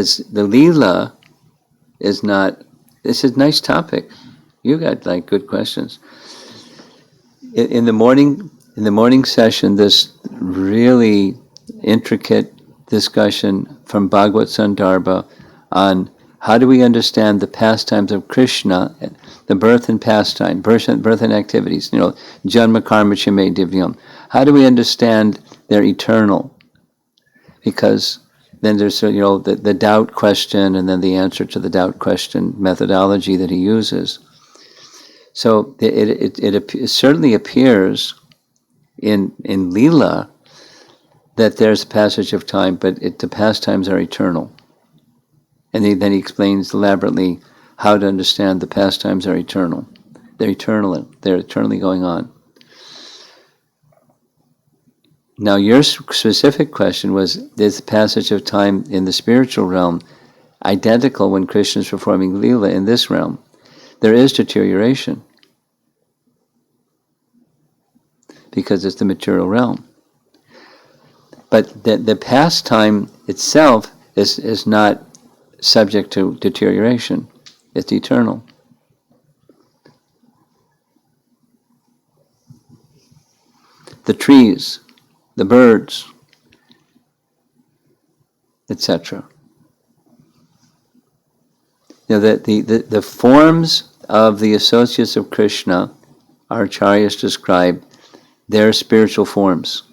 is not. This is a nice topic. You got like good questions. In the morning session, this really intricate discussion from Bhagavad Sandarbha on how do we understand the pastimes of Krishna, the birth and pastime, birth and activities. Janma karma chime divyam. How do we understand they're eternal? Because then there's the doubt question, and then the answer to the doubt question methodology that he uses. So it certainly appears in Leela that there's a passage of time, but the pastimes are eternal. And then he explains elaborately how to understand the pastimes are eternal. They're eternal. They're eternally going on. Now, your specific question was, is the passage of time in the spiritual realm identical when Krishna is performing Leela in this realm? There is deterioration because it's the material realm. But the pastime itself is not subject to deterioration. It's eternal. The trees, the birds, etc. The forms of the associates of Krishna, our acharyas describe, their spiritual forms.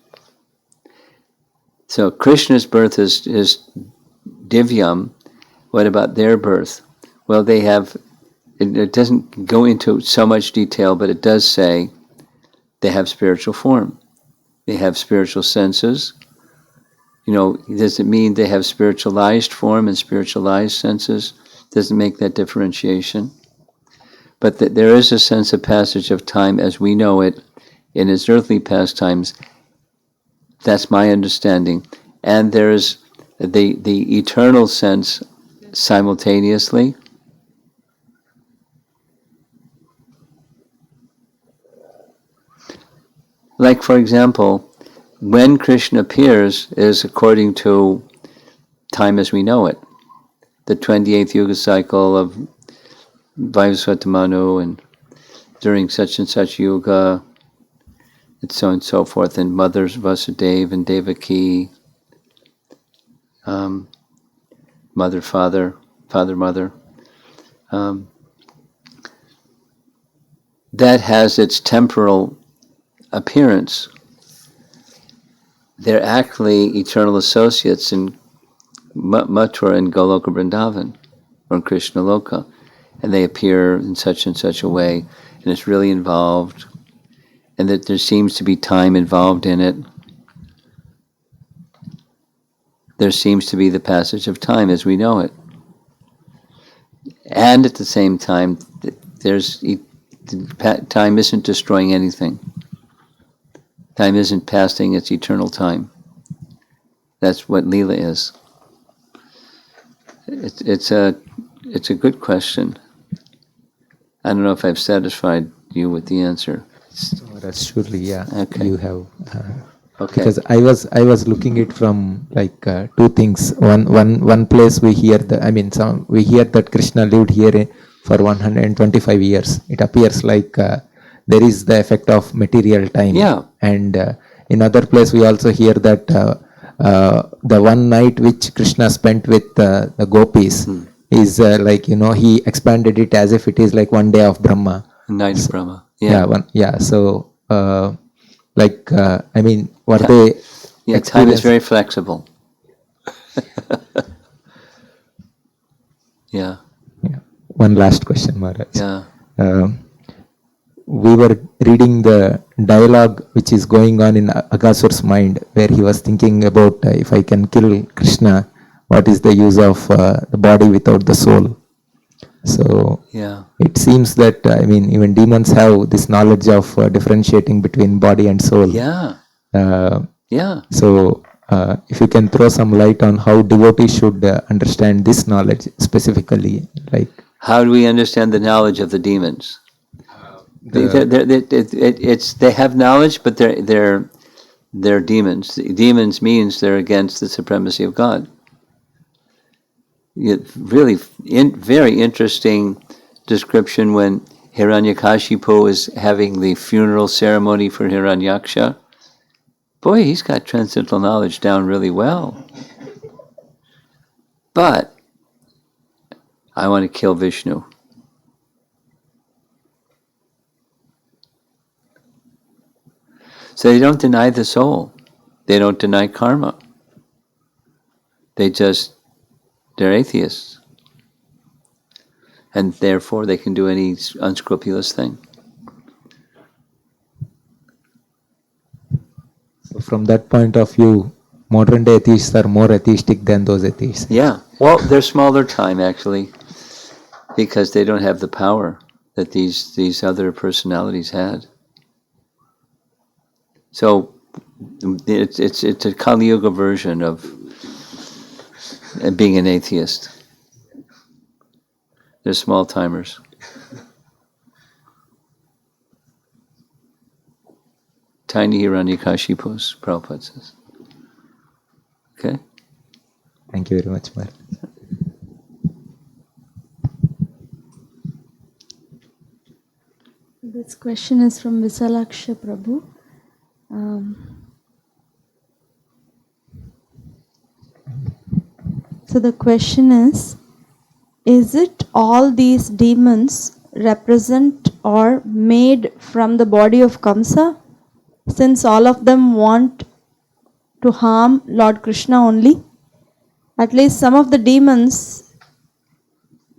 So Krishna's birth is divyam. What about their birth? Well, they have, it doesn't go into so much detail, but it does say they have spiritual form. They have spiritual senses. Does it mean they have spiritualized form and spiritualized senses? Doesn't make that differentiation. But there is a sense of passage of time as we know it in his earthly pastimes. That's my understanding. And there's the eternal sense simultaneously. Like, for example, when Krishna appears is according to time as we know it. The 28th Yuga cycle of Vaivasvata Manu, and during such and such Yuga, and so on and so forth, and mothers Vasudeva and Devaki, mother, father, father, mother. That has its temporal appearance. They're actually eternal associates in Mathura and Goloka Vrindavan, or Krishna Loka, and they appear in such and such a way, and it's really involved, and that there seems to be time involved in it. There seems to be the passage of time as we know it. And at the same time, time isn't destroying anything. Time isn't passing its eternal time. That's what Leela is. It's a good question. I don't know if I've satisfied you with the answer. Oh, that's surely, yeah. Okay. You have. Okay. Because I was looking it from like two things. One place we hear we hear that Krishna lived here for 125 years. It appears like there is the effect of material time. Yeah. And in other place we also hear that the one night which Krishna spent with the gopis is like he expanded it as if it is like one day of Brahma. Night of Brahma. Yeah. So were Yeah. they Yeah, time is experience? very flexible. Yeah. Yeah. One last question, Maharaj. Yeah. We were reading the dialogue which is going on in Aghasura's mind, where he was thinking about if I can kill Krishna, what is the use of the body without the soul? So Yeah. it seems that even demons have this knowledge of differentiating between body and soul. Yeah. Yeah. So if you can throw some light on how devotees should understand this knowledge specifically, like How do we understand the knowledge of the demons? They have knowledge, but they're demons. Demons means they're against the supremacy of God. Really, very interesting description when Hiranyakashipu is having the funeral ceremony for Hiranyaksha. Boy, he's got transcendental knowledge down really well. But I want to kill Vishnu. So they don't deny the soul. They don't deny karma. They're atheists. And therefore they can do any unscrupulous thing. so from that point of view, modern day atheists are more atheistic than those atheists. Yeah. Well, they're smaller time actually, because they don't have the power that these other personalities had. So it's a Kali Yuga version of being an atheist. They're small timers. Tiny Hiranyakashipus, Prabhupada says. Okay? Thank you very much, Maharaj. This question is from Visalaksha Prabhu. So the question is it all these demons represent or made from the body of Kamsa, since all of them want to harm Lord Krishna only? At least some of the demons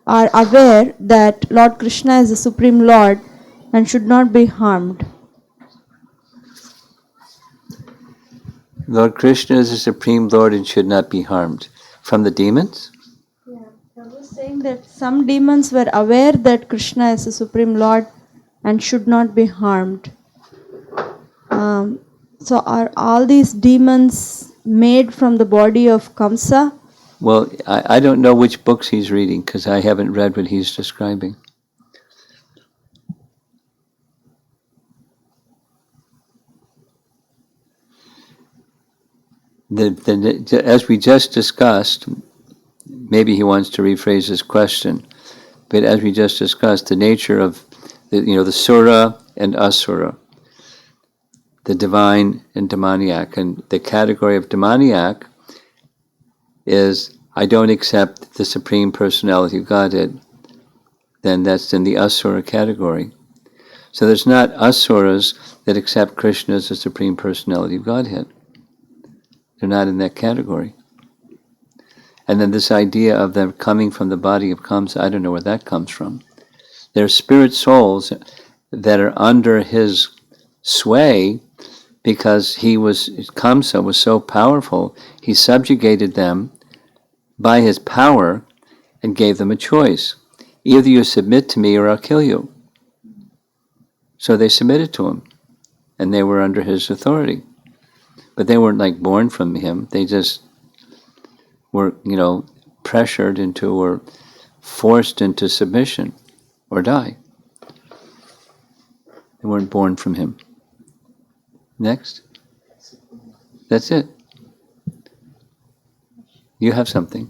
are aware that Lord Krishna is the Supreme Lord and should not be harmed. Lord Krishna is the Supreme Lord and should not be harmed. From the demons? Yeah, I was saying that some demons were aware that Krishna is the Supreme Lord and should not be harmed. So are all these demons made from the body of Kamsa? Well, I don't know which books he's reading because I haven't read what he's describing. As we just discussed, maybe he wants to rephrase his question, but as we just discussed, the nature of the Sura and Asura, the divine and demoniac, and the category of demoniac is I don't accept the Supreme Personality of Godhead, then that's in the Asura category. So there's not Asuras that accept Krishna as the Supreme Personality of Godhead. They're not in that category. And then this idea of them coming from the body of Kamsa, I don't know where that comes from. They're spirit souls that are under his sway because Kamsa was so powerful, he subjugated them by his power and gave them a choice. Either you submit to me or I'll kill you. So they submitted to him, and they were under his authority. But they weren't like born from him. They just were, pressured into or forced into submission or die. They weren't born from him. Next. That's it. You have something.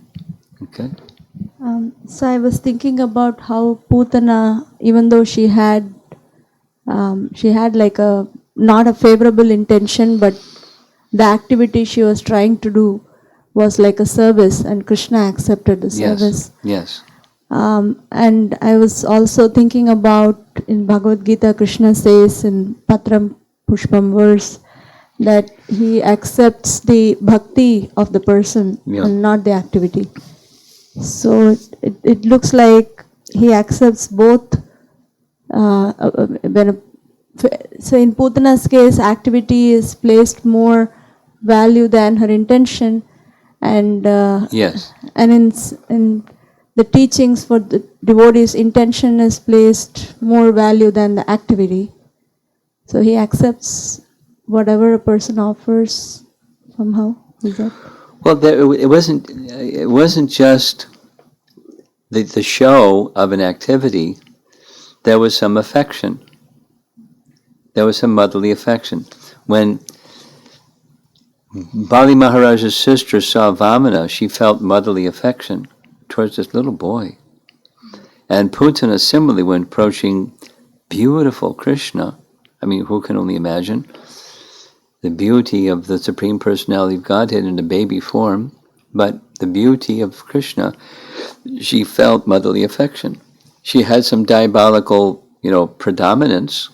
Okay. So I was thinking about how Putana, even though she had like a not a favorable intention, but the activity she was trying to do was like a service, and Krishna accepted the service. Yes. And I was also thinking about in Bhagavad Gita, Krishna says in Patram Pushpam verse that he accepts the bhakti of the person and not the activity. So it looks like he accepts both. So in Putana's case, activity is placed more value than her intention, and and in the teachings for the devotees, intention is placed more value than the activity. So he accepts whatever a person offers somehow. Is that? Well, it wasn't just the show of an activity. There was some affection. There was some motherly affection. When Bali Maharaja's sister saw Vamana, she felt motherly affection towards this little boy. And Putana similarly, when approaching beautiful Krishna, I mean, who can only imagine the beauty of the Supreme Personality of Godhead in a baby form, but the beauty of Krishna, she felt motherly affection. She had some diabolical, predominance,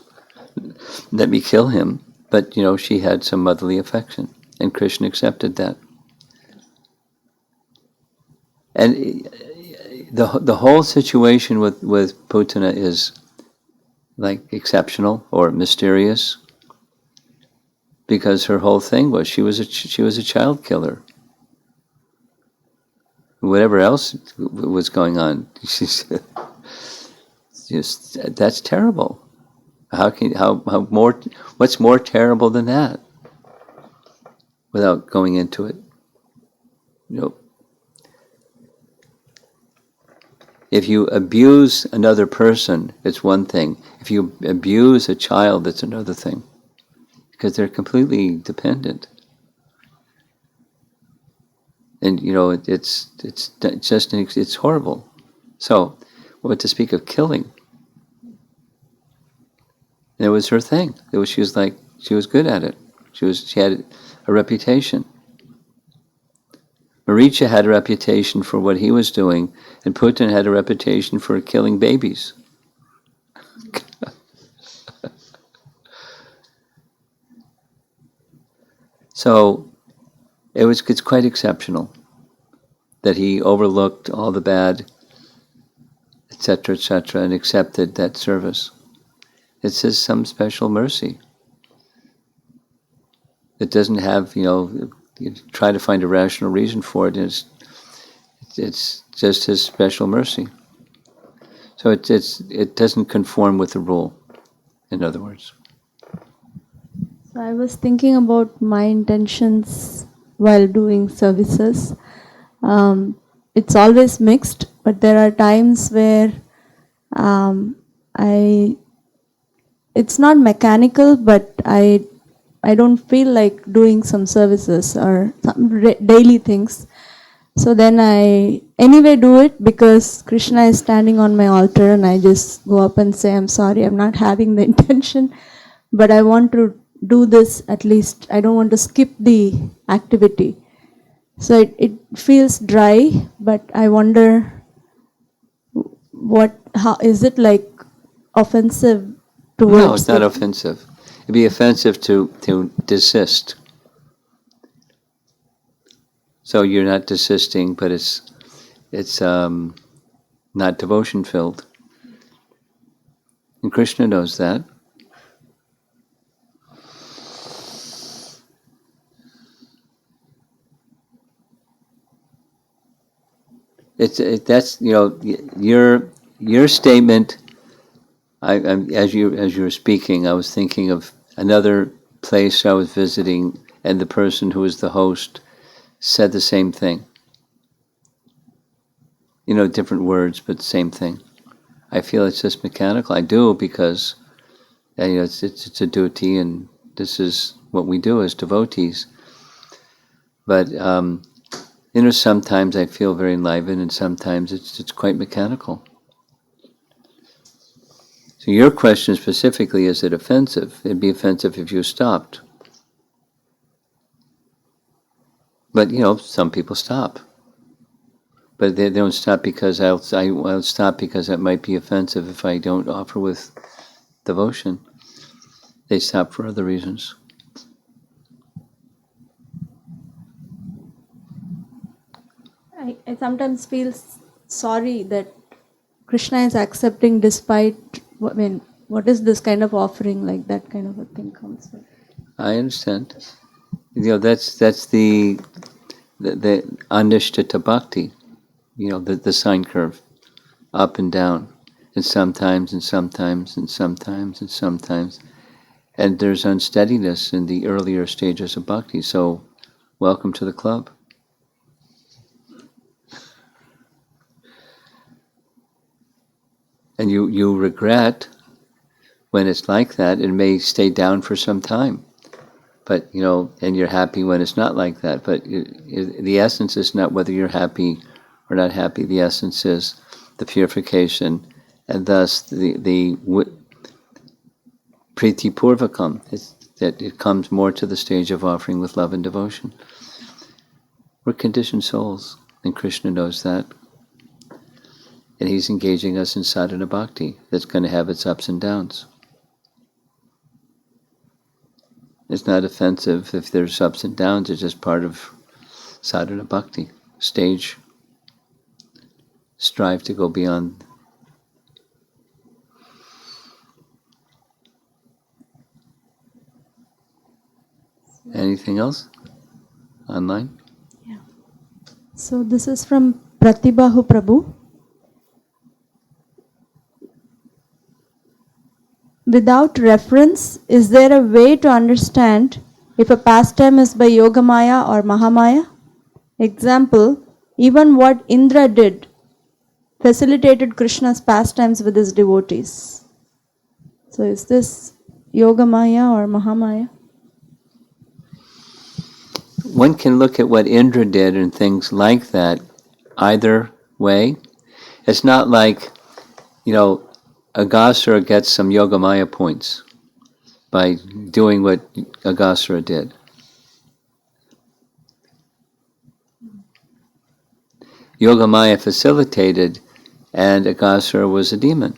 let me kill him, but, she had some motherly affection, and Krishna accepted that. And the whole situation with Putana is like exceptional or mysterious, because her whole thing was she was a child killer. Whatever else was going on, she's just, that's terrible. What's more terrible than that? Without going into it, if you abuse another person, it's one thing. If you abuse a child, it's another thing, because they're completely dependent. And it's horrible. So, what to speak of killing? And it was her thing. She was good at it. She had a reputation. Maricha had a reputation for what he was doing, and Putin had a reputation for killing babies. So it's quite exceptional that he overlooked all the bad, etc., and accepted that service. It says some special mercy. It doesn't have, you try to find a rational reason for it. It's just his special mercy. So it doesn't conform with the rule, in other words. So I was thinking about my intentions while doing services. It's always mixed, but there are times where it's not mechanical, but I don't feel like doing some services or some daily things. So then I anyway do it because Krishna is standing on my altar, and I just go up and say, I'm sorry, I'm not having the intention, but I want to do this at least. I don't want to skip the activity. So it feels dry, but I wonder how is it like offensive towards? No, it's not offensive. It'd be offensive to desist. So you're not desisting, but it's not devotion filled. And Krishna knows that. That's your statement. As you were speaking, I was thinking of another place I was visiting, and the person who was the host said the same thing. Different words, but same thing. I feel it's just mechanical. I do because And, it's a duty, and this is what we do as devotees. But sometimes I feel very enlivened, and sometimes it's quite mechanical. So your question specifically, is it offensive? It'd be offensive if you stopped. But some people stop. But they don't stop because I'll stop because that might be offensive if I don't offer with devotion. They stop for other reasons. I sometimes feel sorry that Krishna is accepting despite, what is this kind of offering, like that kind of a thing comes with. I understand. That's the Anushtita Bhakti, the sine curve, up and down, and sometimes, and sometimes, and sometimes, and sometimes. And there's unsteadiness in the earlier stages of bhakti, so welcome to the club. And you regret when it's like that. It may stay down for some time, but and you're happy when it's not like that. But the essence is not whether you're happy or not happy. The essence is the purification, and thus the priti purvakam, that it comes more to the stage of offering with love and devotion. We're conditioned souls, and Krishna knows that. And he's engaging us in sadhana bhakti that's going to have its ups and downs. It's not offensive if there's ups and downs. It's just part of sadhana bhakti. Stage. Strive to go beyond. Anything else? Online? Yeah. So this is from Pratibhahu Prabhu. Without reference, is there a way to understand if a pastime is by Yogamaya or Mahamaya? Example, even what Indra did facilitated Krishna's pastimes with his devotees. So is this Yogamaya or Mahamaya? One can look at what Indra did and things like that either way. It's not like, Aghasura gets some Yogamaya points by doing what Aghasura did. Yogamaya facilitated, and Aghasura was a demon.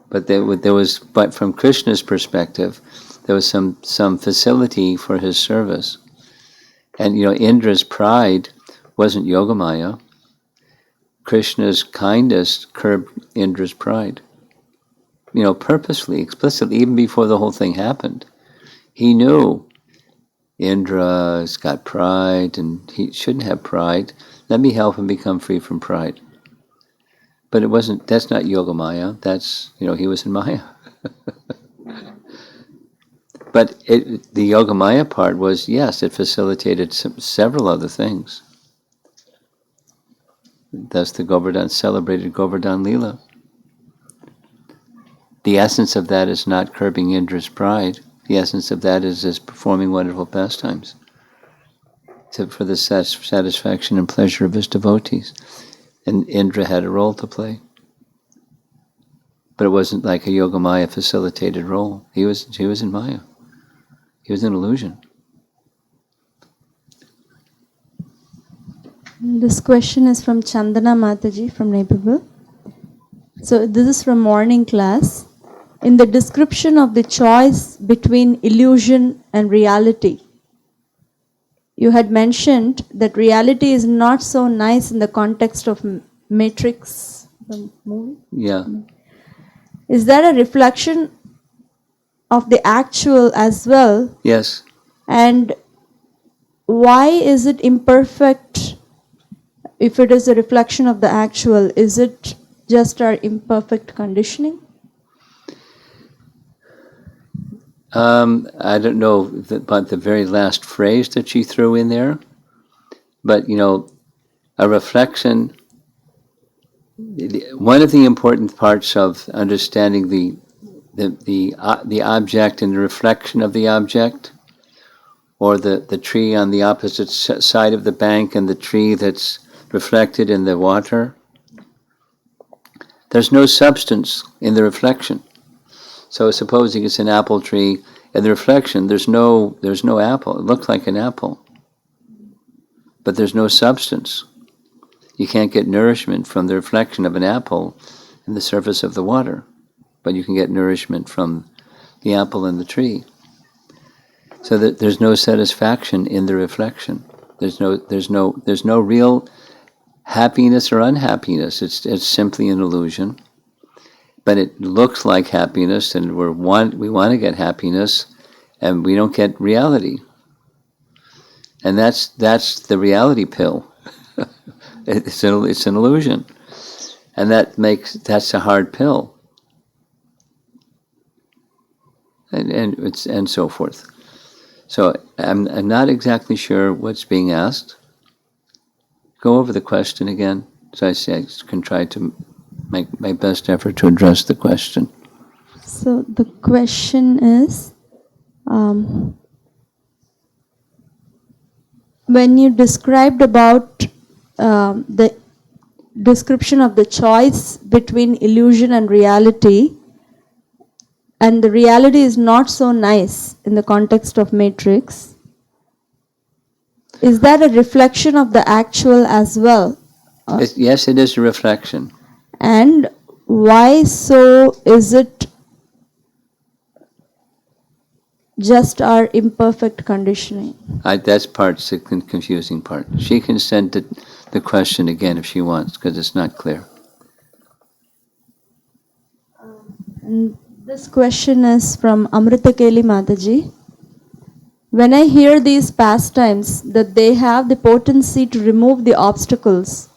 But from Krishna's perspective, there was some facility for his service. And Indra's pride wasn't Yogamaya. Krishna's kindness curbed Indra's pride. Purposefully, explicitly, even before the whole thing happened. He knew Indra's got pride and he shouldn't have pride. Let me help him become free from pride. But that's not Yogamaya. That's, he was in Maya. But the Yogamaya part was, yes, it facilitated several other things. Thus the Govardhan celebrated Govardhan Leela. The essence of that is not curbing Indra's pride. The essence of that is performing wonderful pastimes for the satisfaction and pleasure of his devotees. And Indra had a role to play. But it wasn't like a Yogamaya facilitated role. He was in Maya. He was an illusion. This question is from Chandana Mataji from Naperville. So this is from morning class. In the description of the choice between illusion and reality, you had mentioned that reality is not so nice in the context of Matrix, the movie. Yeah. Is that a reflection of the actual as well? Yes. And why is it imperfect? If it is a reflection of the actual, is it just our imperfect conditioning? I don't know about the very last phrase that she threw in there, but a reflection one of the important parts of understanding the object and the reflection of the object, or the tree on the opposite side of the bank and the tree that's reflected in the water, there's no substance in the reflection. So supposing it's an apple tree, in the reflection there's no apple. It looks like an apple, but there's no substance. You can't get nourishment from the reflection of an apple in the surface of the water, but you can get nourishment from the apple in the tree. So that there's no satisfaction in the reflection. There's no real happiness or unhappiness. It's simply an illusion. But it looks like happiness, and we want to get happiness, and we don't get reality. And that's the reality pill. It's an illusion, and that's a hard pill, and so forth. So I'm not exactly sure what's being asked. Go over the question again, so I can try to make my best effort to address the question. So the question is, when you described about the description of the choice between illusion and reality, and the reality is not so nice in the context of Matrix, is that a reflection of the actual as well? Yes, it is a reflection. And why so is it just our imperfect conditioning? That's part's the confusing part. She can send the question again if she wants, because it's not clear. And this question is from Amritakeli Mataji. When I hear these pastimes that they have the potency to remove the obstacles,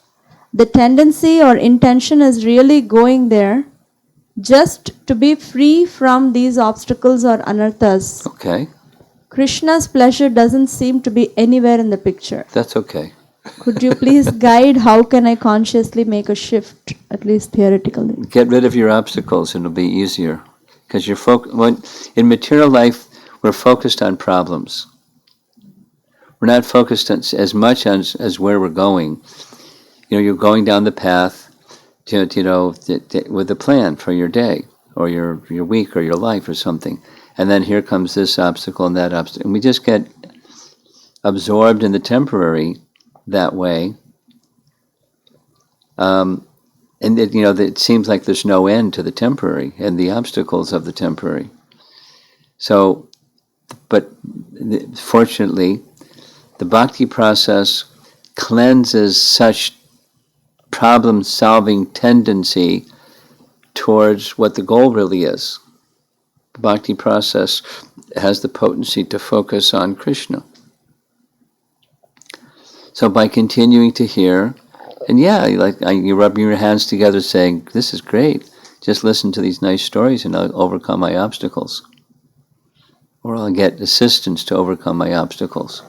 the tendency or intention is really going there just to be free from these obstacles or anarthas. Okay, Krishna's pleasure doesn't seem to be anywhere in the picture. that's okay. Could you please guide how can I consciously make a shift, at least theoretically? Get rid of your obstacles and it'll be easier. Because in material life, we're focused on problems. We're not focused on, as much as where we're going. You're going down the path, with a plan for your day or your week or your life or something. And then here comes this obstacle and that obstacle. And we just get absorbed in the temporary that way. And it seems like there's no end to the temporary and the obstacles of the temporary. So, but fortunately, the bhakti process cleanses such problem-solving tendency towards what the goal really is. The bhakti process has the potency to focus on Krishna. So by continuing to hear, and you rub your hands together saying, this is great, just listen to these nice stories and I'll overcome my obstacles. Or I'll get assistance to overcome my obstacles.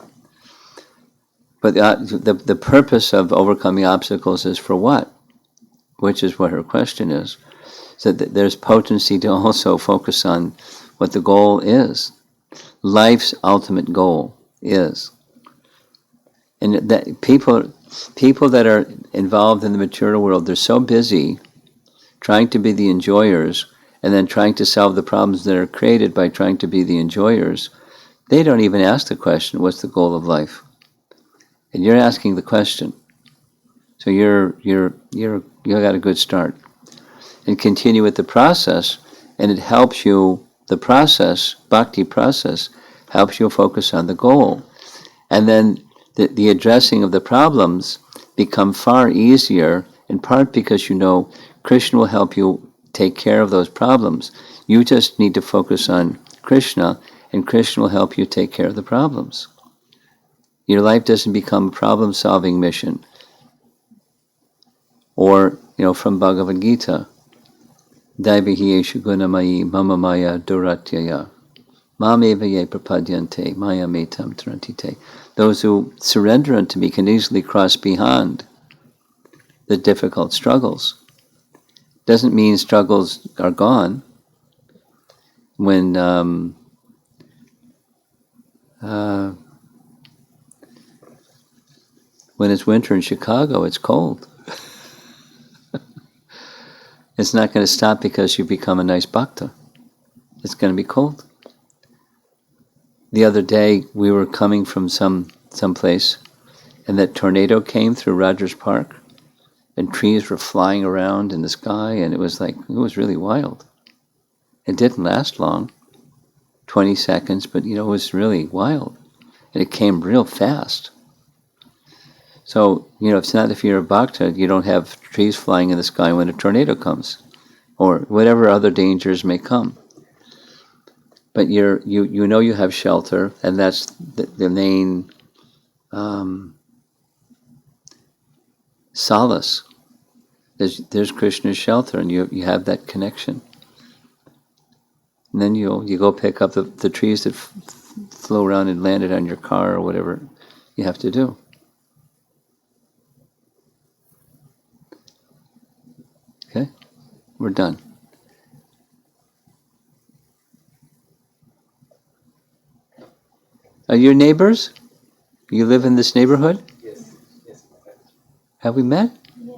But the purpose of overcoming obstacles is for what? Which is what her question is. So there's potency to also focus on what the goal is. Life's ultimate goal is. And that people that are involved in the material world, they're so busy trying to be the enjoyers and then trying to solve the problems that are created by trying to be the enjoyers, they don't even ask the question, what's the goal of life? And you're asking the question. So you got a good start. And continue with the process, and it helps you, the process, bhakti process, helps you focus on the goal. And then the addressing of the problems become far easier, in part because Krishna will help you take care of those problems. You just need to focus on Krishna, and Krishna will help you take care of the problems. Your life doesn't become a problem-solving mission. Or, from Bhagavad Gita, Daivihi eshu gunamayi mama maya duratyaya mam eva ye prapadyante maya metam trantite. Those who surrender unto me can easily cross beyond the difficult struggles. Doesn't mean struggles are gone. When it's winter in Chicago, it's cold. It's not going to stop because you become a nice bhakta. It's going to be cold. The other day, we were coming from someplace, and that tornado came through Rogers Park, and trees were flying around in the sky, and it was really wild. It didn't last long, 20 seconds, but it was really wild. And it came real fast. So, it's not if you're a bhakta, you don't have trees flying in the sky when a tornado comes, or whatever other dangers may come. But you have shelter, and that's the main solace. There's Krishna's shelter, and you have that connection. And then you go pick up the trees that flew around and landed on your car or whatever you have to do. Okay, we're done. Are you neighbors? You live in this neighborhood? Yes. Have we met?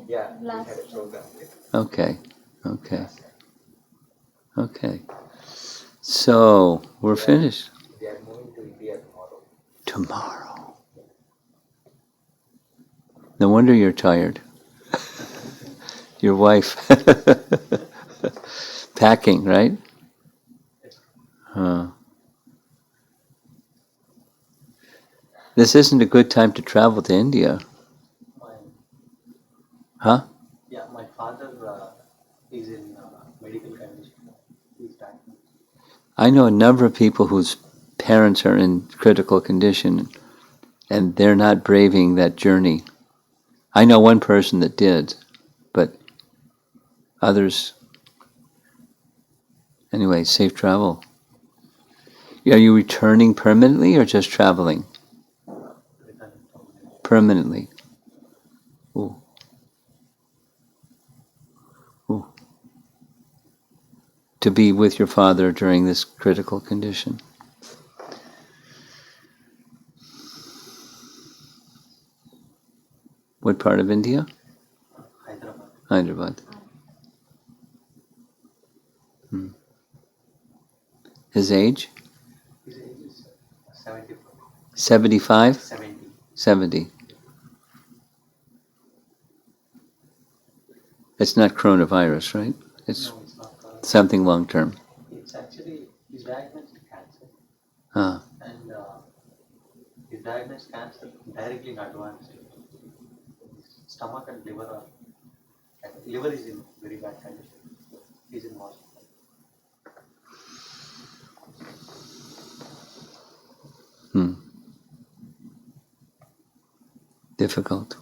Yeah, we had a program. Okay. So, we're finished. We are moving to India tomorrow. Tomorrow. No wonder you're tired. Your wife. Packing, right? This isn't a good time to travel to India. Huh? Yeah, my father is in medical condition. He's dying. I know a number of people whose parents are in critical condition, and they're not braving that journey. I know one person that did, but others... Anyway, safe travel. Are you returning permanently or just traveling? Returning from there. Permanently. Ooh. To be with your father during this critical condition. What part of India? Hyderabad. Hyderabad. His age? His age is 74. 75? 70. 70. It's not coronavirus, right? It's No, it's not correct. something long term. It's actually, he's diagnosed cancer. Ah. And he's diagnosed cancer directly in advance. His stomach and liver are, liver is in very bad condition. He's in hospital. Difficult.